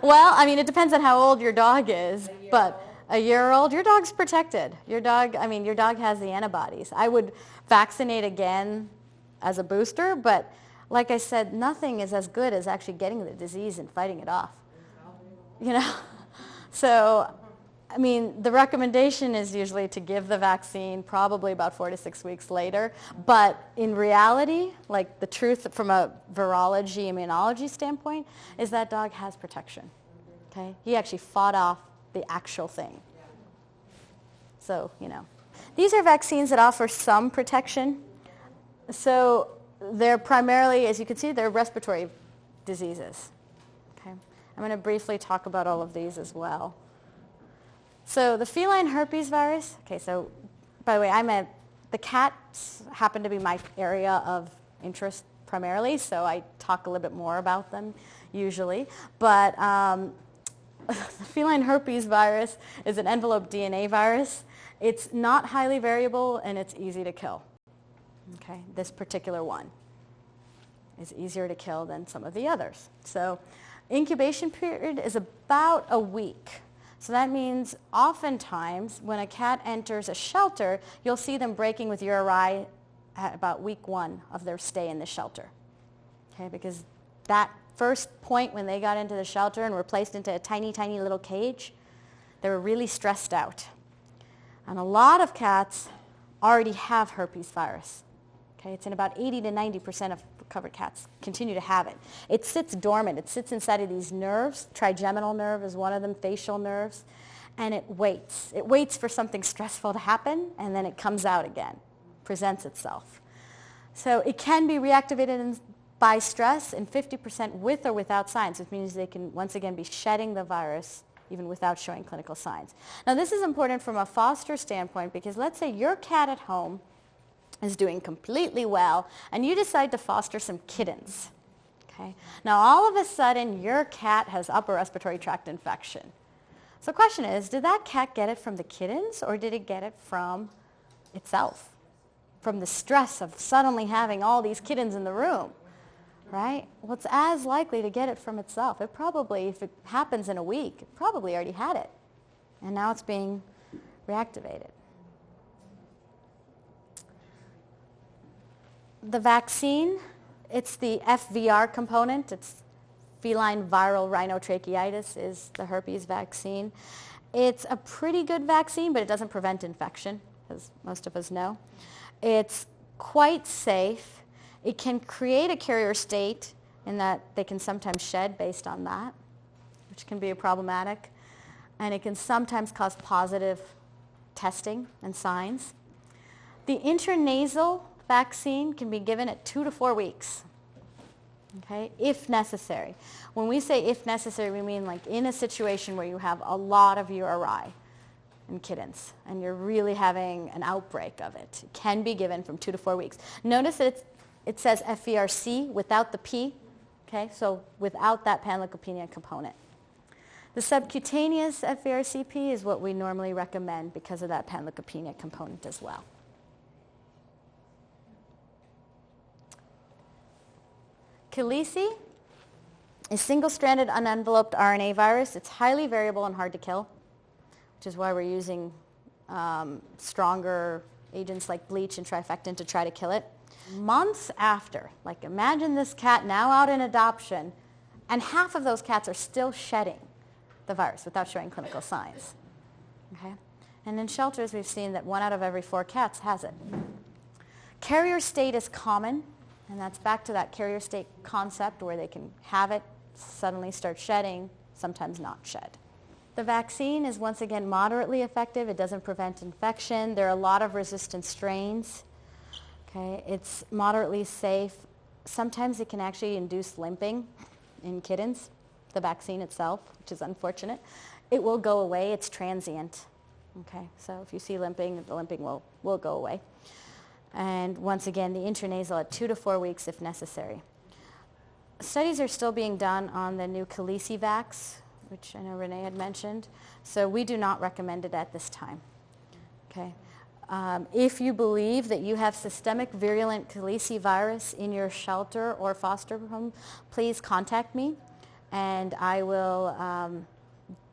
well, I mean, it depends on how old your dog is, but a year-old, your dog's protected. Your dog has the antibodies. I would vaccinate again as a booster, but like I said, nothing is as good as actually getting the disease and fighting it off. You know, so, I mean, the recommendation is usually to give the vaccine probably about 4 to 6 weeks later, but in reality, like the truth from a virology, immunology standpoint, is that dog has protection, okay? He actually fought off the actual thing. So, you know, these are vaccines that offer some protection. So they're primarily, as you can see, they're respiratory diseases. Okay, I'm going to briefly talk about all of these as well. So the feline herpes virus, okay, so by the way, the cats happen to be my area of interest primarily, so I talk a little bit more about them usually. But the feline herpes virus is an enveloped DNA virus. It's not highly variable, and it's easy to kill. Okay, this particular one is easier to kill than some of the others. So incubation period is about a week. So that means oftentimes when a cat enters a shelter, you'll see them breaking with URI at about week 1 of their stay in the shelter. Okay, because that first point when they got into the shelter and were placed into a tiny, tiny little cage, they were really stressed out. And a lot of cats already have herpes virus. Okay, it's in about 80 to 90% of recovered cats continue to have it. It sits dormant. It sits inside of these nerves. Trigeminal nerve is one of them, facial nerves. And it waits. It waits for something stressful to happen, and then it comes out again, presents itself. So it can be reactivated by stress in 50% with or without signs, which means they can once again be shedding the virus even without showing clinical signs. Now this is important from a foster standpoint because let's say your cat at home is doing completely well and you decide to foster some kittens. Okay? Now all of a sudden your cat has upper respiratory tract infection. So the question is, did that cat get it from the kittens or did it get it from itself? From the stress of suddenly having all these kittens in the room. right? Well, it's as likely to get it from itself. It probably, if it happens in a week, it probably already had it. And now it's being reactivated. The vaccine, it's the FVR component. It's feline viral rhinotracheitis is the herpes vaccine. It's a pretty good vaccine, but it doesn't prevent infection, as most of us know. It's quite safe. It can create a carrier state in that they can sometimes shed based on that, which can be problematic. And it can sometimes cause positive testing and signs. The intranasal vaccine can be given at 2 to 4 weeks, okay, if necessary. When we say if necessary, we mean like in a situation where you have a lot of URI in kittens and you're really having an outbreak of it. It can be given from 2 to 4 weeks. Notice that it says FVRC without the P, okay, so without that panleukopenia component. The subcutaneous FVRCP is what we normally recommend because of that panleukopenia component as well. Khaleesi is single-stranded unenveloped RNA virus. It's highly variable and hard to kill, which is why we're using stronger agents like bleach and trifectin to try to kill it. Months after, like imagine this cat now out in adoption, and half of those cats are still shedding the virus without showing clinical signs. Okay? And in shelters, we've seen that 1 out of every 4 cats has it. Carrier state is common. And that's back to that carrier state concept where they can have it, suddenly start shedding, sometimes not shed. The vaccine is once again moderately effective. It doesn't prevent infection. There are a lot of resistant strains. Okay, it's moderately safe. Sometimes it can actually induce limping in kittens, the vaccine itself, which is unfortunate. It will go away. It's transient. Okay, so if you see limping, the limping will go away. And once again, the intranasal at 2 to 4 weeks if necessary. Studies are still being done on the new Khaleesi vax, which I know Renee had mentioned. So we do not recommend it at this time. Okay. If you believe that you have systemic virulent Khaleesi virus in your shelter or foster home, please contact me, and I will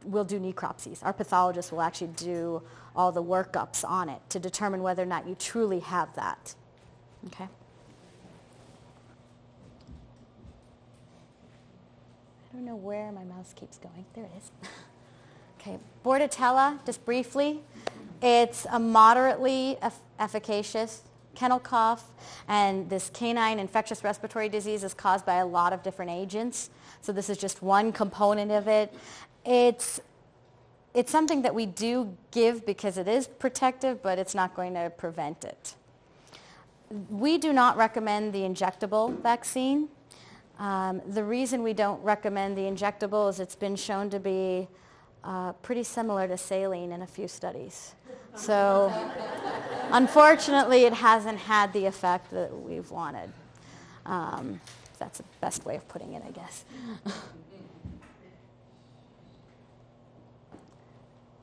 we'll do necropsies. Our pathologist will actually do all the workups on it to determine whether or not you truly have that. Okay? I don't know where my mouse keeps going. There it is. Okay, Bordetella, just briefly. It's a moderately efficacious kennel cough, and this canine infectious respiratory disease is caused by a lot of different agents. So this is just one component of it. It's something that we do give because it is protective, but it's not going to prevent it. We do not recommend the injectable vaccine. The reason we don't recommend the injectable is it's been shown to be pretty similar to saline in a few studies. So unfortunately, it hasn't had the effect that we've wanted. That's the best way of putting it, I guess.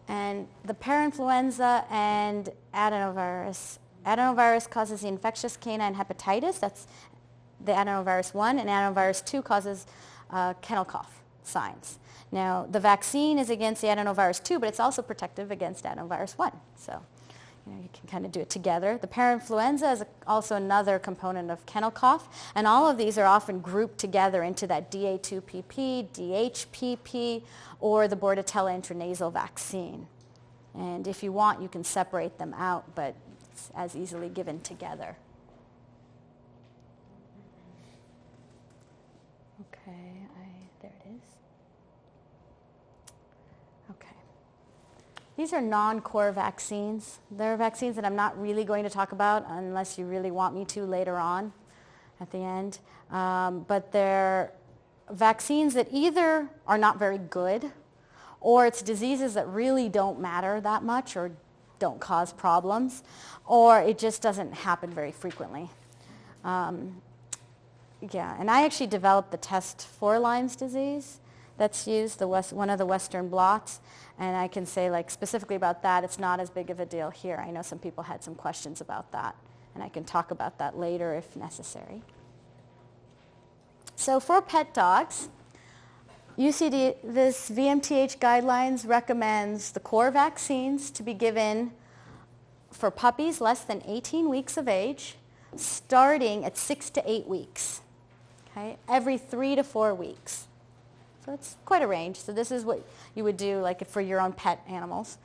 And the parainfluenza and adenovirus. Adenovirus causes the infectious canine hepatitis. That's the adenovirus 1, and adenovirus 2 causes kennel cough signs. Now, the vaccine is against the adenovirus 2, but it's also protective against adenovirus 1. So, you can kind of do it together. The parainfluenza is also another component of kennel cough, and all of these are often grouped together into that DA2PP, DHPP, or the Bordetella intranasal vaccine. And if you want, you can separate them out, but it's as easily given together. Okay, there it is. Okay. These are non-core vaccines. They're vaccines that I'm not really going to talk about unless you really want me to later on at the end. But they're vaccines that either are not very good, or it's diseases that really don't matter that much or don't cause problems, or it just doesn't happen very frequently. Yeah, and I actually developed the test for Lyme's disease that's used, one of the Western blots, and I can say like specifically about that, it's not as big of a deal here. I know some people had some questions about that, and I can talk about that later if necessary. So for pet dogs, this VMTH guidelines recommends the core vaccines to be given for puppies less than 18 weeks of age, starting at 6 to 8 weeks, okay, every 3 to 4 weeks. So it's quite a range. So this is what you would do like for your own pet animals.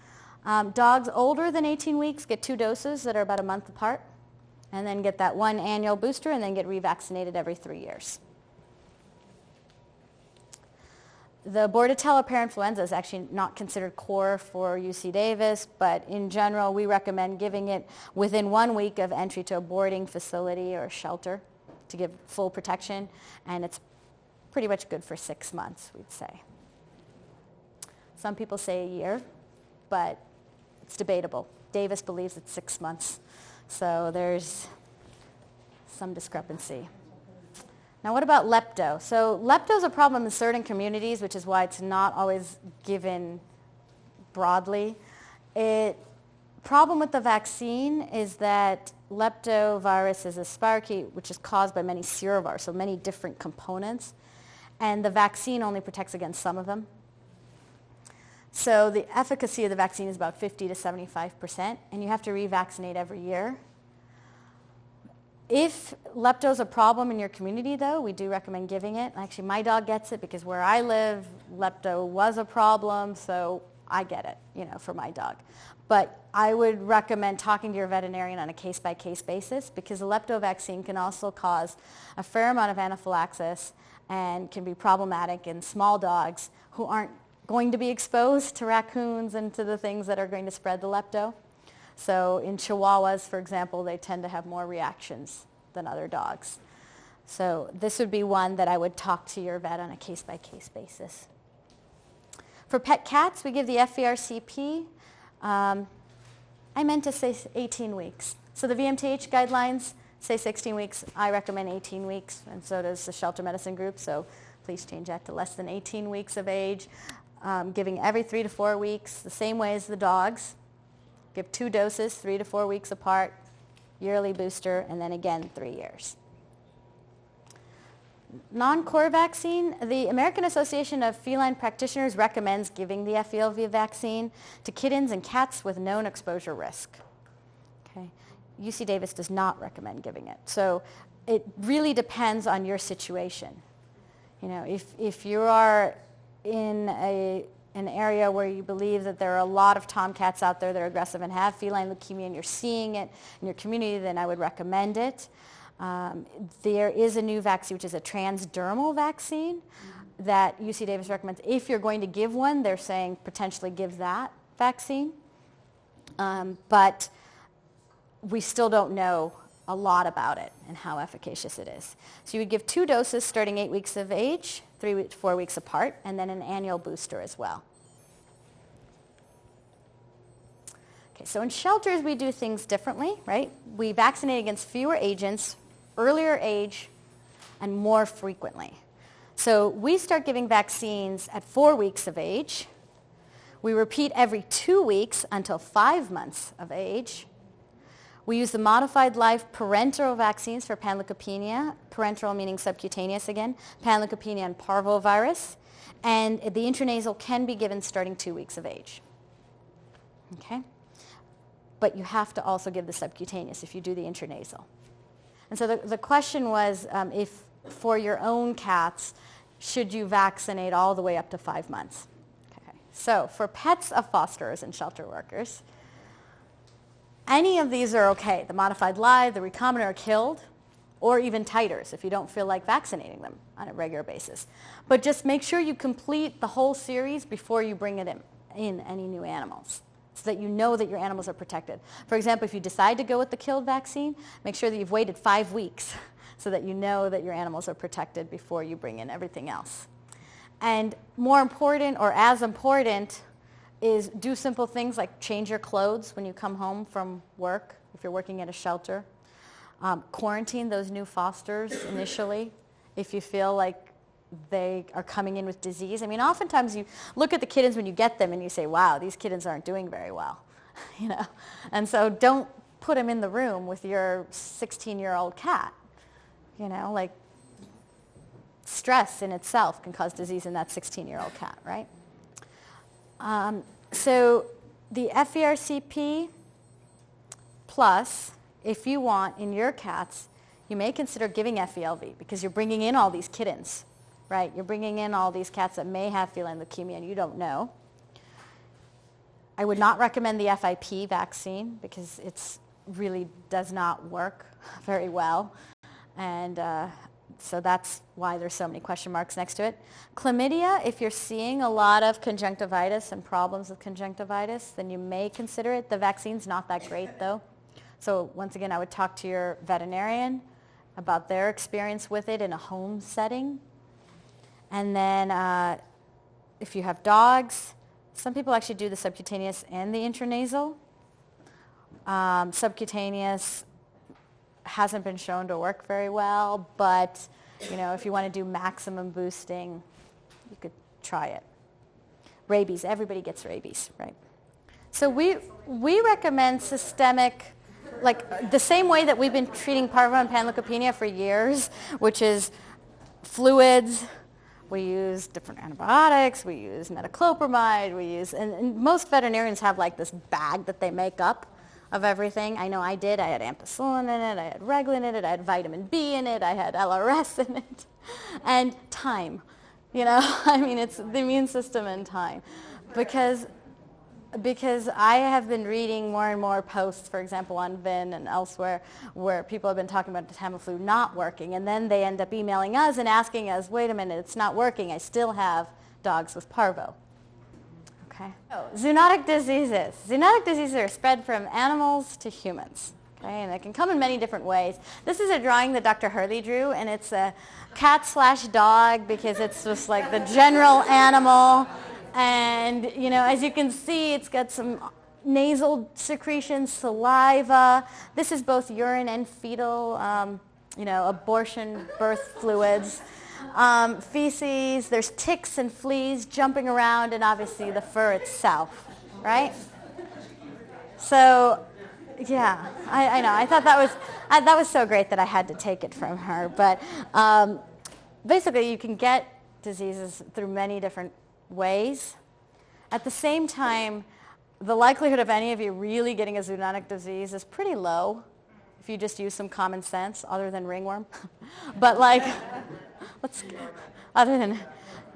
Dogs older than 18 weeks get 2 doses that are about a month apart, and then get that 1 annual booster, and then get revaccinated every 3 years. The Bordetella parainfluenza is actually not considered core for UC Davis, but in general, we recommend giving it within 1 week of entry to a boarding facility or a shelter to give full protection, and it's pretty much good for 6 months, we'd say. Some people say a year, but it's debatable. Davis believes it's 6 months, so there's some discrepancy. Now what about lepto? So lepto is a problem in certain communities, which is why it's not always given broadly. Problem with the vaccine is that leptovirus is a spirochete, which is caused by many serovirus, so many different components, and the vaccine only protects against some of them. So the efficacy of the vaccine is about 50 to 75%, and you have to revaccinate every year. If lepto is a problem in your community, though, we do recommend giving it. Actually, my dog gets it because where I live, lepto was a problem, so I get it, for my dog. But I would recommend talking to your veterinarian on a case-by-case basis because the lepto vaccine can also cause a fair amount of anaphylaxis and can be problematic in small dogs who aren't going to be exposed to raccoons and to the things that are going to spread the lepto. So in Chihuahuas, for example, they tend to have more reactions than other dogs. So this would be one that I would talk to your vet on a case-by-case basis. For pet cats, we give the FVRCP. I meant to say 18 weeks. So the VMTH guidelines say 16 weeks. I recommend 18 weeks, and so does the shelter medicine group. So please change that to less than 18 weeks of age. Giving every 3 to 4 weeks, the same way as the dogs. Give 2 doses, 3 to 4 weeks apart, yearly booster, and then again 3 years. Non-core vaccine, the American Association of Feline Practitioners recommends giving the FELV vaccine to kittens and cats with known exposure risk. Okay. UC Davis does not recommend giving it. So it really depends on your situation. If you are in an area where you believe that there are a lot of tomcats out there that are aggressive and have feline leukemia and you're seeing it in your community, then I would recommend it. There is a new vaccine, which is a transdermal vaccine that UC Davis recommends. If you're going to give one, they're saying potentially give that vaccine. But we still don't know a lot about it and how efficacious it is. So you would give 2 doses starting 8 weeks of age, 3 to 4 weeks apart, and then an annual booster as well. Okay, so in shelters we do things differently, right? We vaccinate against fewer agents, earlier age, and more frequently. So we start giving vaccines at 4 weeks of age. We repeat every 2 weeks until 5 months of age. We use the modified live parenteral vaccines for panleukopenia, parenteral meaning subcutaneous again, panleukopenia and parvovirus, and the intranasal can be given starting 2 weeks of age. Okay? But you have to also give the subcutaneous if you do the intranasal. And so the question was, if for your own cats, should you vaccinate all the way up to 5 months? Okay. So for pets of fosterers and shelter workers, any of these are okay. The modified live, the recombinant or killed, or even titers if you don't feel like vaccinating them on a regular basis. But just make sure you complete the whole series before you bring it in any new animals so that you know that your animals are protected. For example, if you decide to go with the killed vaccine, make sure that you've waited 5 weeks so that you know that your animals are protected before you bring in everything else. And more important, or as important, is do simple things like change your clothes when you come home from work, if you're working at a shelter. Quarantine those new fosters initially if you feel like they are coming in with disease. I mean, oftentimes you look at the kittens when you get them and you say, wow, these kittens aren't doing very well. And so don't put them in the room with your 16-year-old cat. stress in itself can cause disease in that 16-year-old cat, right? So the FERCP plus, if you want, in your cats, you may consider giving FELV because you're bringing in all these kittens, right? You're bringing in all these cats that may have feline leukemia and you don't know. I would not recommend the FIP vaccine because it really does not work very well. And so that's why there's so many question marks next to it. Chlamydia, if you're seeing a lot of conjunctivitis and problems with conjunctivitis, then you may consider it. The vaccine's not that great, though. So once again, I would talk to your veterinarian about their experience with it in a home setting. And then if you have dogs, some people actually do the subcutaneous and the intranasal. Subcutaneous hasn't been shown to work very well, but if you want to do maximum boosting, you could try it. Rabies, everybody gets rabies, right? So we recommend systemic, like the same way that we've been treating parvo and panleukopenia for years, which is fluids. We use different antibiotics. We use metoclopramide. And most veterinarians have like this bag that they make up of everything. I know I did. I had ampicillin in it. I had Reglan in it. I had vitamin B in it. I had LRS in it. And time. I mean, it's the immune system and time. Because I have been reading more and more posts, for example, on VIN and elsewhere, where people have been talking about the Tamiflu not working, and then they end up emailing us and asking us, wait a minute, it's not working. I still have dogs with parvo. Okay. So, zoonotic diseases. Zoonotic diseases are spread from animals to humans. Okay, and it can come in many different ways. This is a drawing that Dr. Hurley drew, and it's a cat/dog because it's just like the general animal. And, as you can see, it's got some nasal secretions, saliva. This is both urine and fetal, abortion, birth fluids. Feces, there's ticks and fleas jumping around, and obviously the fur itself, right? So, yeah, I know. I thought that was so great that I had to take it from her. But basically, you can get diseases through many different ways. At the same time, the likelihood of any of you really getting a zoonotic disease is pretty low if you just use some common sense, other than ringworm. But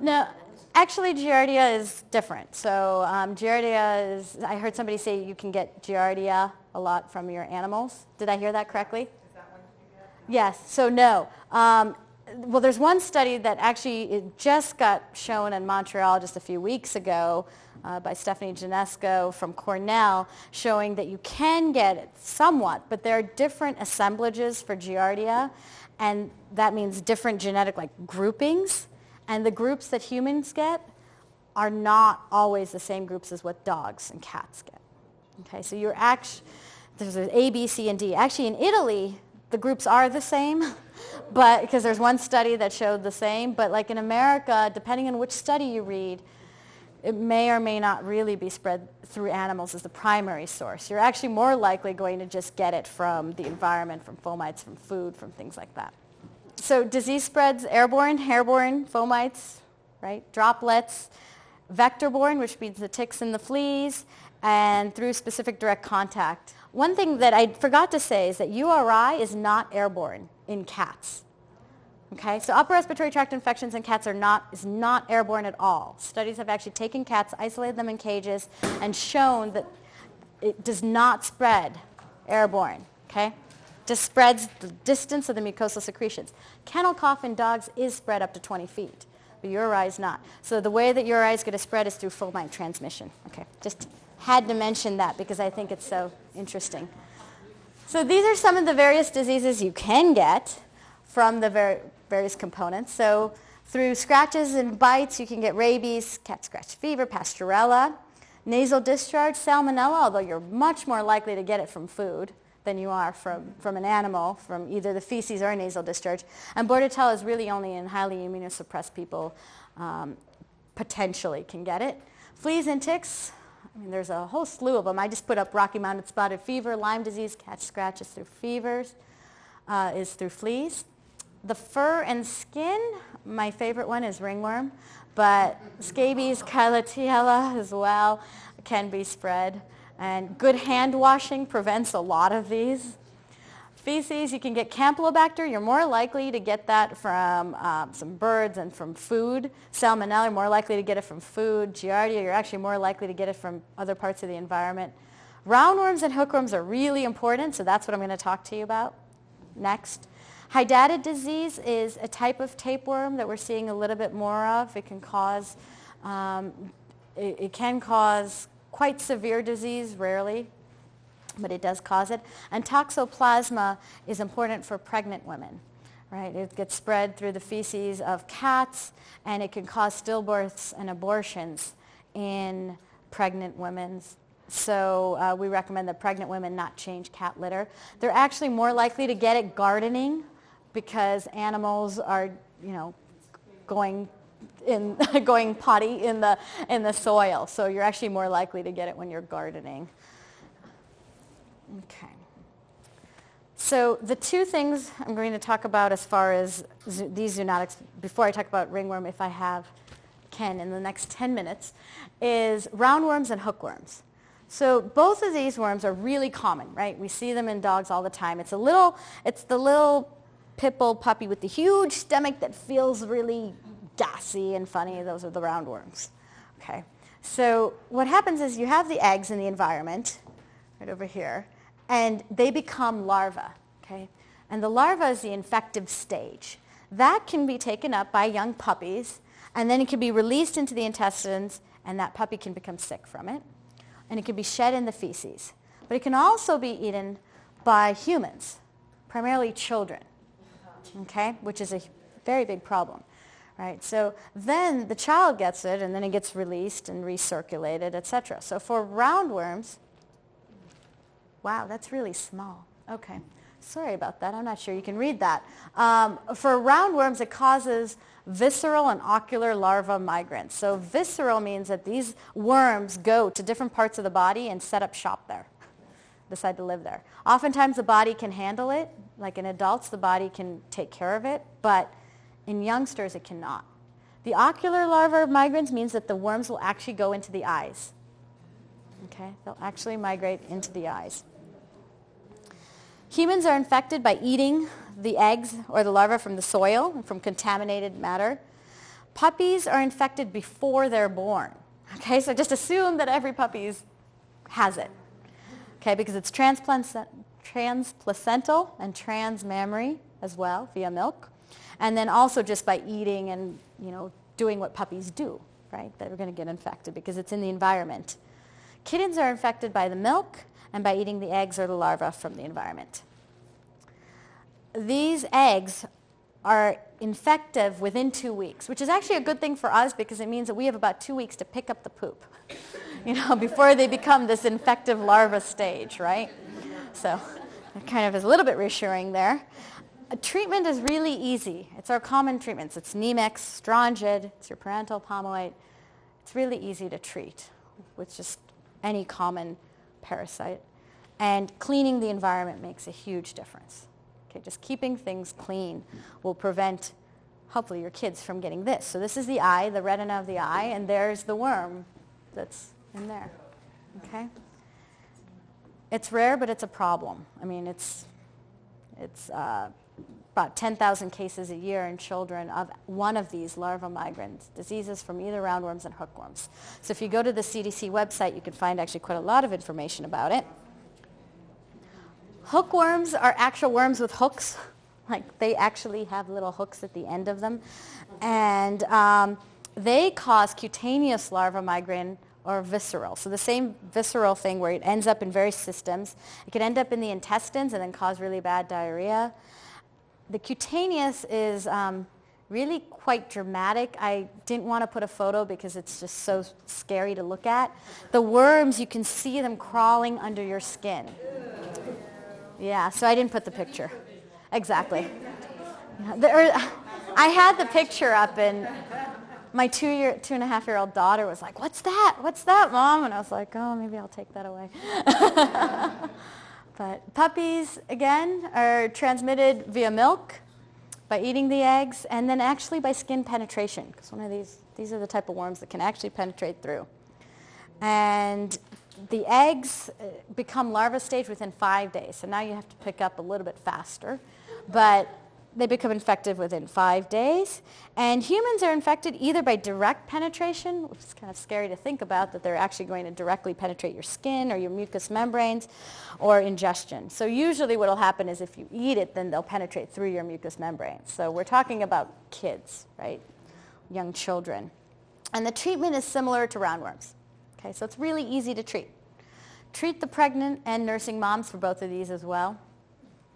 no, actually Giardia is different. So Giardia is, I heard somebody say you can get Giardia a lot from your animals. Did I hear that correctly? Is that one you get? Yes, so no. Well, there's one study that actually it just got shown in Montreal just a few weeks ago by Stephanie Janesco from Cornell, showing that you can get it somewhat, but there are different assemblages for Giardia, and that means different genetic groupings, and the groups that humans get are not always the same groups as what dogs and cats get. Okay, so there's an A, B, C, and D. Actually, in Italy, the groups are the same, but because there's one study that showed the same, but like in America, depending on which study you read, it may or may not really be spread through animals as the primary source. You're actually more likely going to just get it from the environment, from fomites, from food, from things like that. So disease spreads airborne, hairborne, fomites, right? Droplets, vector-borne, which means the ticks and the fleas, and through specific direct contact. One thing that I forgot to say is that URI is not airborne in cats. Okay, so upper respiratory tract infections in cats is not airborne at all. Studies have actually taken cats, isolated them in cages, and shown that it does not spread airborne. Okay, just spreads the distance of the mucosal secretions. Kennel cough in dogs is spread up to 20 feet, but URI is not. So the way that URI is going to spread is through fomite transmission. Okay, just had to mention that because I think it's so interesting. So these are some of the various diseases you can get from the various components. So through scratches and bites, you can get rabies, cat scratch fever, Pasteurella, nasal discharge, salmonella, although you're much more likely to get it from food than you are from an animal, from either the feces or nasal discharge. And Bordetella is really only in highly immunosuppressed people potentially can get it. Fleas and ticks, I mean, there's a whole slew of them. I just put up Rocky Mountain spotted fever, Lyme disease, cat scratches through fevers, is through fleas. The fur and skin, my favorite one is ringworm, but scabies, Clitella as well can be spread. And good hand washing prevents a lot of these. Feces, you can get Campylobacter. You're more likely to get that from some birds and from food. Salmonella, you're more likely to get it from food. Giardia, you're actually more likely to get it from other parts of the environment. Roundworms and hookworms are really important, so that's what I'm going to talk to you about next. Hydatid disease is a type of tapeworm that we're seeing a little bit more of. It can cause quite severe disease, rarely, but it does cause it. And toxoplasma is important for pregnant women, right? It gets spread through the feces of cats, and it can cause stillbirths and abortions in pregnant women. So we recommend that pregnant women not change cat litter. They're actually more likely to get it gardening because animals are, going potty in the soil. So you're actually more likely to get it when you're gardening. Okay. So the two things I'm going to talk about as far as these zoonotics, before I talk about ringworm, if I can in the next 10 minutes, is roundworms and hookworms. So both of these worms are really common, right? We see them in dogs all the time. It's the little pit bull puppy with the huge stomach that feels really gassy and funny. Those are the roundworms. Okay. So what happens is you have the eggs in the environment, right over here, and they become larvae. Okay? And the larva is the infective stage. That can be taken up by young puppies, and then it can be released into the intestines, and that puppy can become sick from it. And it can be shed in the feces. But it can also be eaten by humans, primarily children, okay, which is a very big problem, right? So then the child gets it, and then it gets released and recirculated, etc. So for roundworms, wow, that's really small. Okay, sorry about that. I'm not sure you can read that. For roundworms, it causes visceral and ocular larva migrants. So visceral means that these worms go to different parts of the body and set up shop there, decide to live there. Oftentimes the body can handle it. Like in adults, the body can take care of it, but in youngsters it cannot. The ocular larva migrants means that the worms will actually go into the eyes. Okay, they'll actually migrate into the eyes. Humans are infected by eating the eggs or the larvae from the soil, from contaminated matter. Puppies are infected before they're born. Okay, so just assume that every puppy has it. Okay, because it's transplacental and transmammary as well via milk. And then also just by eating and, doing what puppies do, right? They're going to get infected because it's in the environment. Kittens are infected by the milk and by eating the eggs or the larvae from the environment. These eggs are infective within 2 weeks, which is actually a good thing for us because it means that we have about 2 weeks to pick up the poop, before they become this infective larva stage, right? So it kind of is a little bit reassuring there. Treatment is really easy. It's our common treatments. It's Nemex, Strongid, it's your parental palmoid. It's really easy to treat with just any common parasite. And cleaning the environment makes a huge difference. Okay, just keeping things clean will prevent, hopefully, your kids from getting this. So this is the eye, the retina of the eye, and there's the worm that's in there. Okay? It's rare, but it's a problem. I mean, it's about 10,000 cases a year in children of one of these larva migrant diseases from either roundworms and hookworms. So if you go to the CDC website, you can find actually quite a lot of information about it. Hookworms are actual worms with hooks. Like they actually have little hooks at the end of them. And they cause cutaneous larva migrant or visceral. So the same visceral thing where it ends up in various systems. It can end up in the intestines and then cause really bad diarrhea. The cutaneous is really quite dramatic. I didn't want to put a photo because it's just so scary to look at. The worms, you can see them crawling under your skin. Yeah, so I didn't put the picture. Exactly. I had the picture up and my 2.5-year-old daughter was like, "What's that? What's that, Mom?" And I was like, "Oh, maybe I'll take that away." But puppies, again, are transmitted via milk by eating the eggs, and then actually by skin penetration, because one of these are the type of worms that can actually penetrate through. And the eggs become larva stage within 5 days. So now you have to pick up a little bit faster. But they become infected within 5 days. And humans are infected either by direct penetration, which is kind of scary to think about, that they're actually going to directly penetrate your skin or your mucous membranes, or ingestion. So usually what will happen is if you eat it, then they'll penetrate through your mucous membranes. So we're talking about kids, right? Young children. And the treatment is similar to roundworms. Okay, so it's really easy to treat. Treat the pregnant and nursing moms for both of these as well.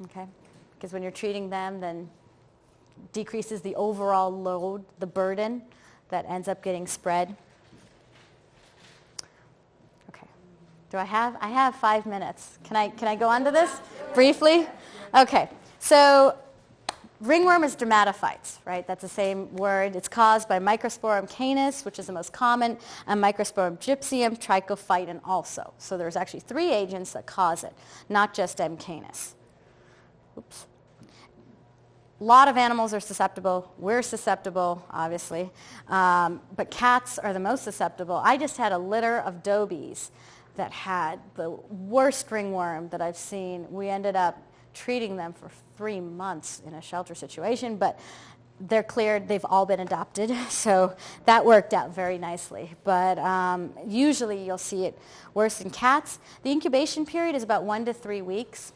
Okay? Because when you're treating them, then decreases the overall load, the burden that ends up getting spread. Okay. I have 5 minutes. Can I go on to this briefly? Okay. So ringworm is dermatophytes, right? That's the same word. It's caused by Microsporum canis, which is the most common, and Microsporum gypsum, trichophyton also. So there's actually 3 agents that cause it, not just M. canis. Oops. A lot of animals are susceptible. We're susceptible, obviously. But cats are the most susceptible. I just had a litter of dobies that had the worst ringworm that I've seen. We ended up treating them for 3 months in a shelter situation, but they're cleared. They've all been adopted, so that worked out very nicely. But usually you'll see it worse in cats. The incubation period is about 1 to 3 weeks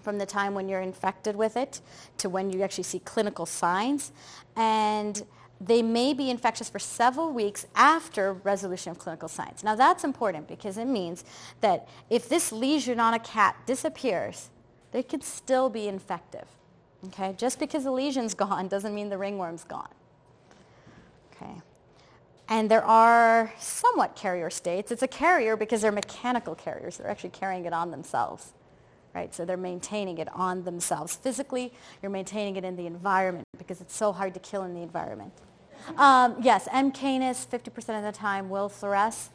from the time when you're infected with it to when you actually see clinical signs. And they may be infectious for several weeks after resolution of clinical signs. Now that's important because it means that if this lesion on a cat disappears, they could still be infective. Okay? Just because the lesion's gone doesn't mean the ringworm's gone. Okay? And there are somewhat carrier states. It's a carrier because they're mechanical carriers. They're actually carrying it on themselves. Right? So they're maintaining it on themselves. Physically, you're maintaining it in the environment because it's so hard to kill in the environment. Yes, M. canis 50% of the time will fluoresce.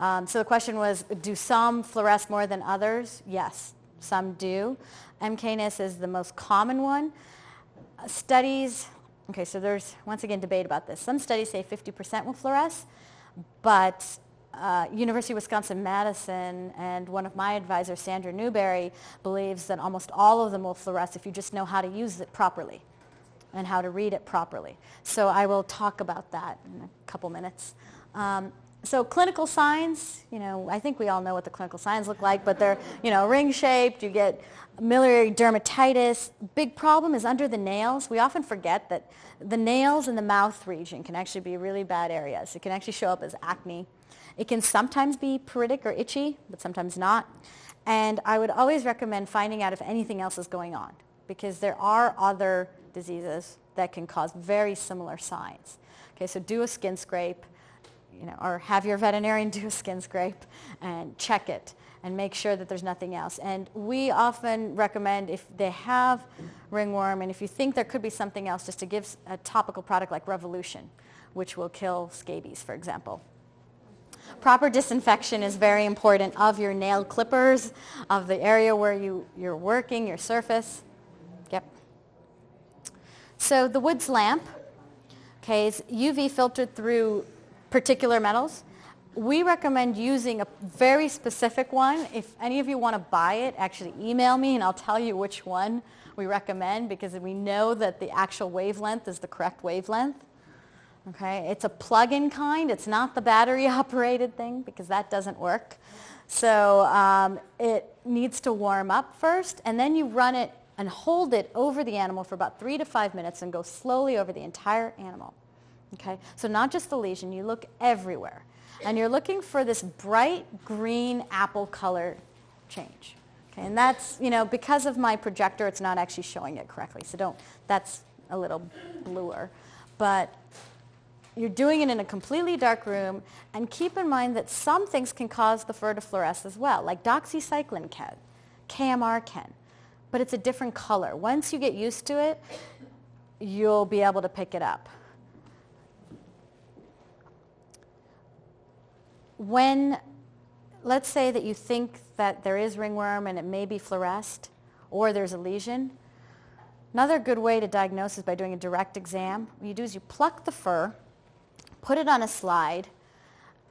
So the question was, do some fluoresce more than others? Yes, some do. M. canis is the most common one. Studies, okay, so there's once again debate about this. Some studies say 50% will fluoresce, but University of Wisconsin-Madison and one of my advisors, Sandra Newberry, believes that almost all of them will fluoresce if you just know how to use it properly and how to read it properly. So I will talk about that in a couple minutes. So clinical signs, I think we all know what the clinical signs look like, but they're, ring-shaped. You get miliary dermatitis. Big problem is under the nails. We often forget that the nails and the mouth region can actually be really bad areas. It can actually show up as acne. It can sometimes be pruritic or itchy, but sometimes not. And I would always recommend finding out if anything else is going on, because there are other diseases that can cause very similar signs. Okay, so do a skin scrape, or have your veterinarian do a skin scrape and check it and make sure that there's nothing else. And we often recommend, if they have ringworm and if you think there could be something else, just to give a topical product like Revolution, which will kill scabies, for example. Proper disinfection is very important of your nail clippers, of the area where you're working, your surface. Yep. So the Woods lamp, okay, is UV filtered through particular metals. We recommend using a very specific one. If any of you want to buy it, actually email me and I'll tell you which one we recommend, because we know that the actual wavelength is the correct wavelength. Okay, it's a plug-in kind. It's not the battery-operated thing because that doesn't work. So it needs to warm up first, and then you run it and hold it over the animal for about 3 to 5 minutes and go slowly over the entire animal. Okay, so not just the lesion. You look everywhere, and you're looking for this bright green apple color change. Okay, and that's, because of my projector, it's not actually showing it correctly. So that's a little bluer, but you're doing it in a completely dark room, and keep in mind that some things can cause the fur to fluoresce as well, like doxycycline can, KMR can, but it's a different color. Once you get used to it, you'll be able to pick it up. When, let's say that you think that there is ringworm and it may be fluoresced, or there's a lesion, Another good way to diagnose is by doing a direct exam. What you do is you pluck the fur, put it on a slide,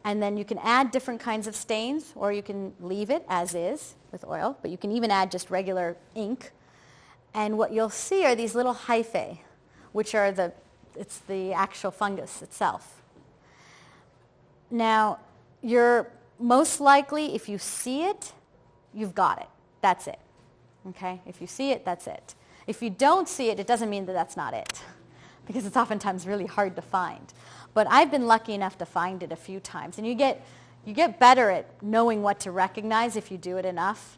and then you can add different kinds of stains, or you can leave it as is with oil, but you can even add just regular ink. And what you'll see are these little hyphae, which are it's the actual fungus itself. Now, you're most likely, if you see it, you've got it. That's it. Okay? If you see it, that's it. If you don't see it, it doesn't mean that that's not it, because it's oftentimes really hard to find. But I've been lucky enough to find it a few times. And you get better at knowing what to recognize if you do it enough.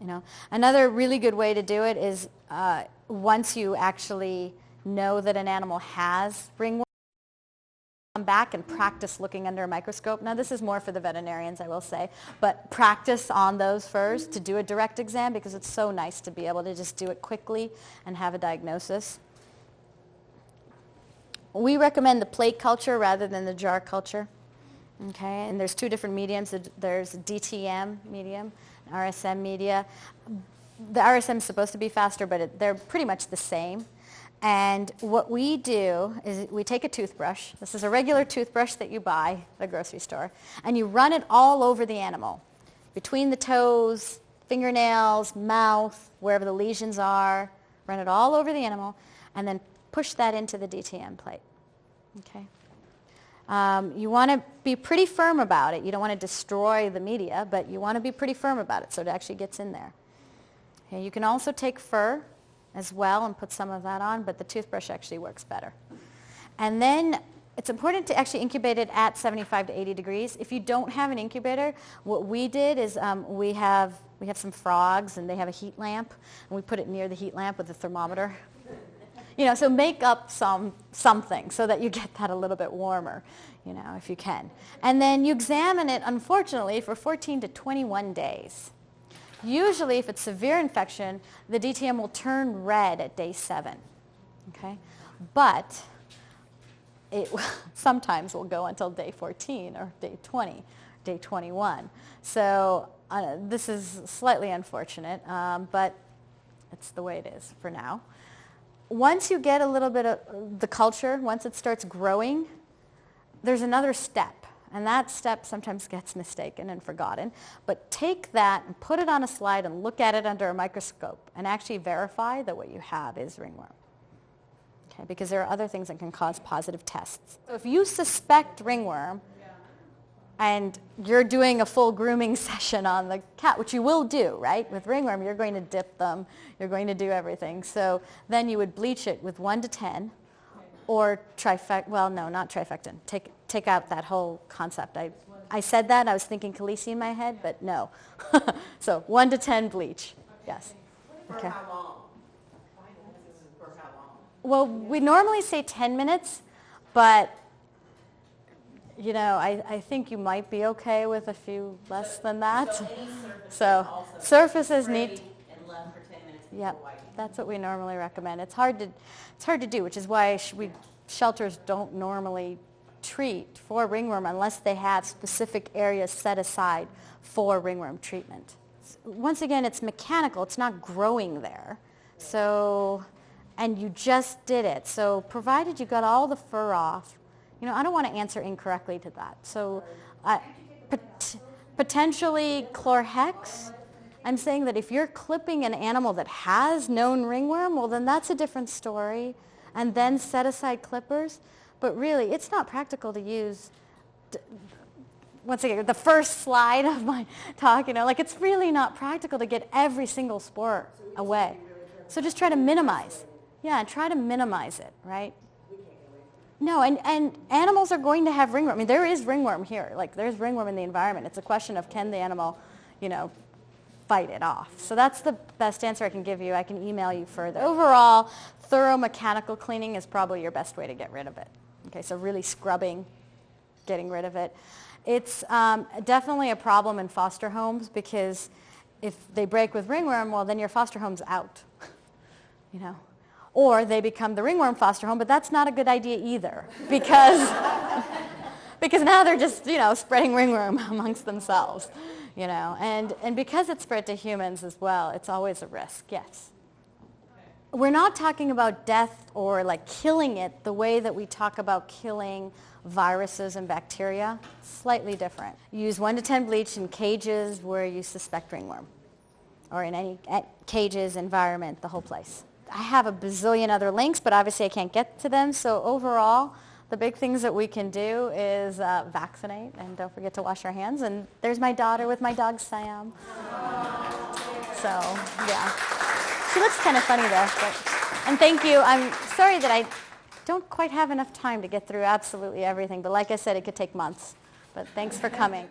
You know, another really good way to do it is once you actually know that an animal has ringworm, come back and practice looking under a microscope. Now this is more for the veterinarians, I will say, but practice on those furs to do a direct exam, because it's so nice to be able to just do it quickly and have a diagnosis. We recommend the plate culture rather than the jar culture. Okay, and there's two different mediums. There's DTM medium, RSM media. The RSM is supposed to be faster, but they're pretty much the same. And what we do is we take a toothbrush. This is a regular toothbrush that you buy at the grocery store, and you run it all over the animal, between the toes, fingernails, mouth, wherever the lesions are. Run it all over the animal, and then push that into the DTM plate. Okay. You want to be pretty firm about it. You don't want to destroy the media, but you want to be pretty firm about it so it actually gets in there. Okay, you can also take fur as well and put some of that on, but the toothbrush actually works better. And then it's important to actually incubate it at 75 to 80 degrees. If you don't have an incubator, what we did is we have some frogs, and they have a heat lamp, and we put it near the heat lamp with a thermometer. You know, so make up something so that you get that a little bit warmer, you know, if you can. And then you examine it, unfortunately, for 14 to 21 days. Usually, if it's severe infection, the DTM will turn red at day 7, okay? But it sometimes will go until day 14 or day 20, day 21. So this is slightly unfortunate, but it's the way it is for now. Once you get a little bit of the culture, once it starts growing, there's another step. And that step sometimes gets mistaken and forgotten. But take that and put it on a slide and look at it under a microscope and actually verify that what you have is ringworm. Okay, because there are other things that can cause positive tests. So if you suspect ringworm and you're doing a full grooming session on the cat, which you will do, right? With ringworm, you're going to dip them. You're going to do everything. So then you would bleach it with 1 to 10 or not trifecta. Take out that whole concept. I said that. I was thinking Khaleesi in my head, but no. So 1 to 10 bleach. Yes. For how long? For how long? Well, we normally say 10 minutes, but you know, I think you might be okay with a few less than that. So surfaces need. And left for 10 minutes. Yep, that's what we normally recommend. It's hard to do, which is why shelters don't normally treat for ringworm unless they have specific areas set aside for ringworm treatment. Once again, it's mechanical. It's not growing there. So, and you just did it. So provided you got all the fur off, you know, I don't want to answer incorrectly to that. So potentially chlorhex. I'm saying that if you're clipping an animal that has known ringworm, well, then that's a different story. And then set aside clippers. But really, it's not practical to use, once again, the first slide of my talk, you know, like it's really not practical to get every single spore away. So just try to minimize. Yeah, try to minimize it, right? No, and animals are going to have ringworm. I mean, there is ringworm here. Like, there's ringworm in the environment. It's a question of can the animal, you know, fight it off. So that's the best answer I can give you. I can email you further. Overall, thorough mechanical cleaning is probably your best way to get rid of it. Okay, so really scrubbing, getting rid of it. It's definitely a problem in foster homes because if they break with ringworm, well, then your foster home's out, you know. Or they become the ringworm foster home, but that's not a good idea either because now they're just, you know, spreading ringworm amongst themselves, you know. And because it's spread to humans as well, it's always a risk, yes. We're not talking about death or like killing it the way that we talk about killing viruses and bacteria. Slightly different. You use 1 to 10 bleach in cages where you suspect ringworm, or in any cages, environment, the whole place. I have a bazillion other links, but obviously I can't get to them. So overall, the big things that we can do is vaccinate, and don't forget to wash our hands. And there's my daughter with my dog Sam. So yeah, she looks kind of funny though. And thank you. I'm sorry that I don't quite have enough time to get through absolutely everything, but like I said, it could take months. But thanks for coming.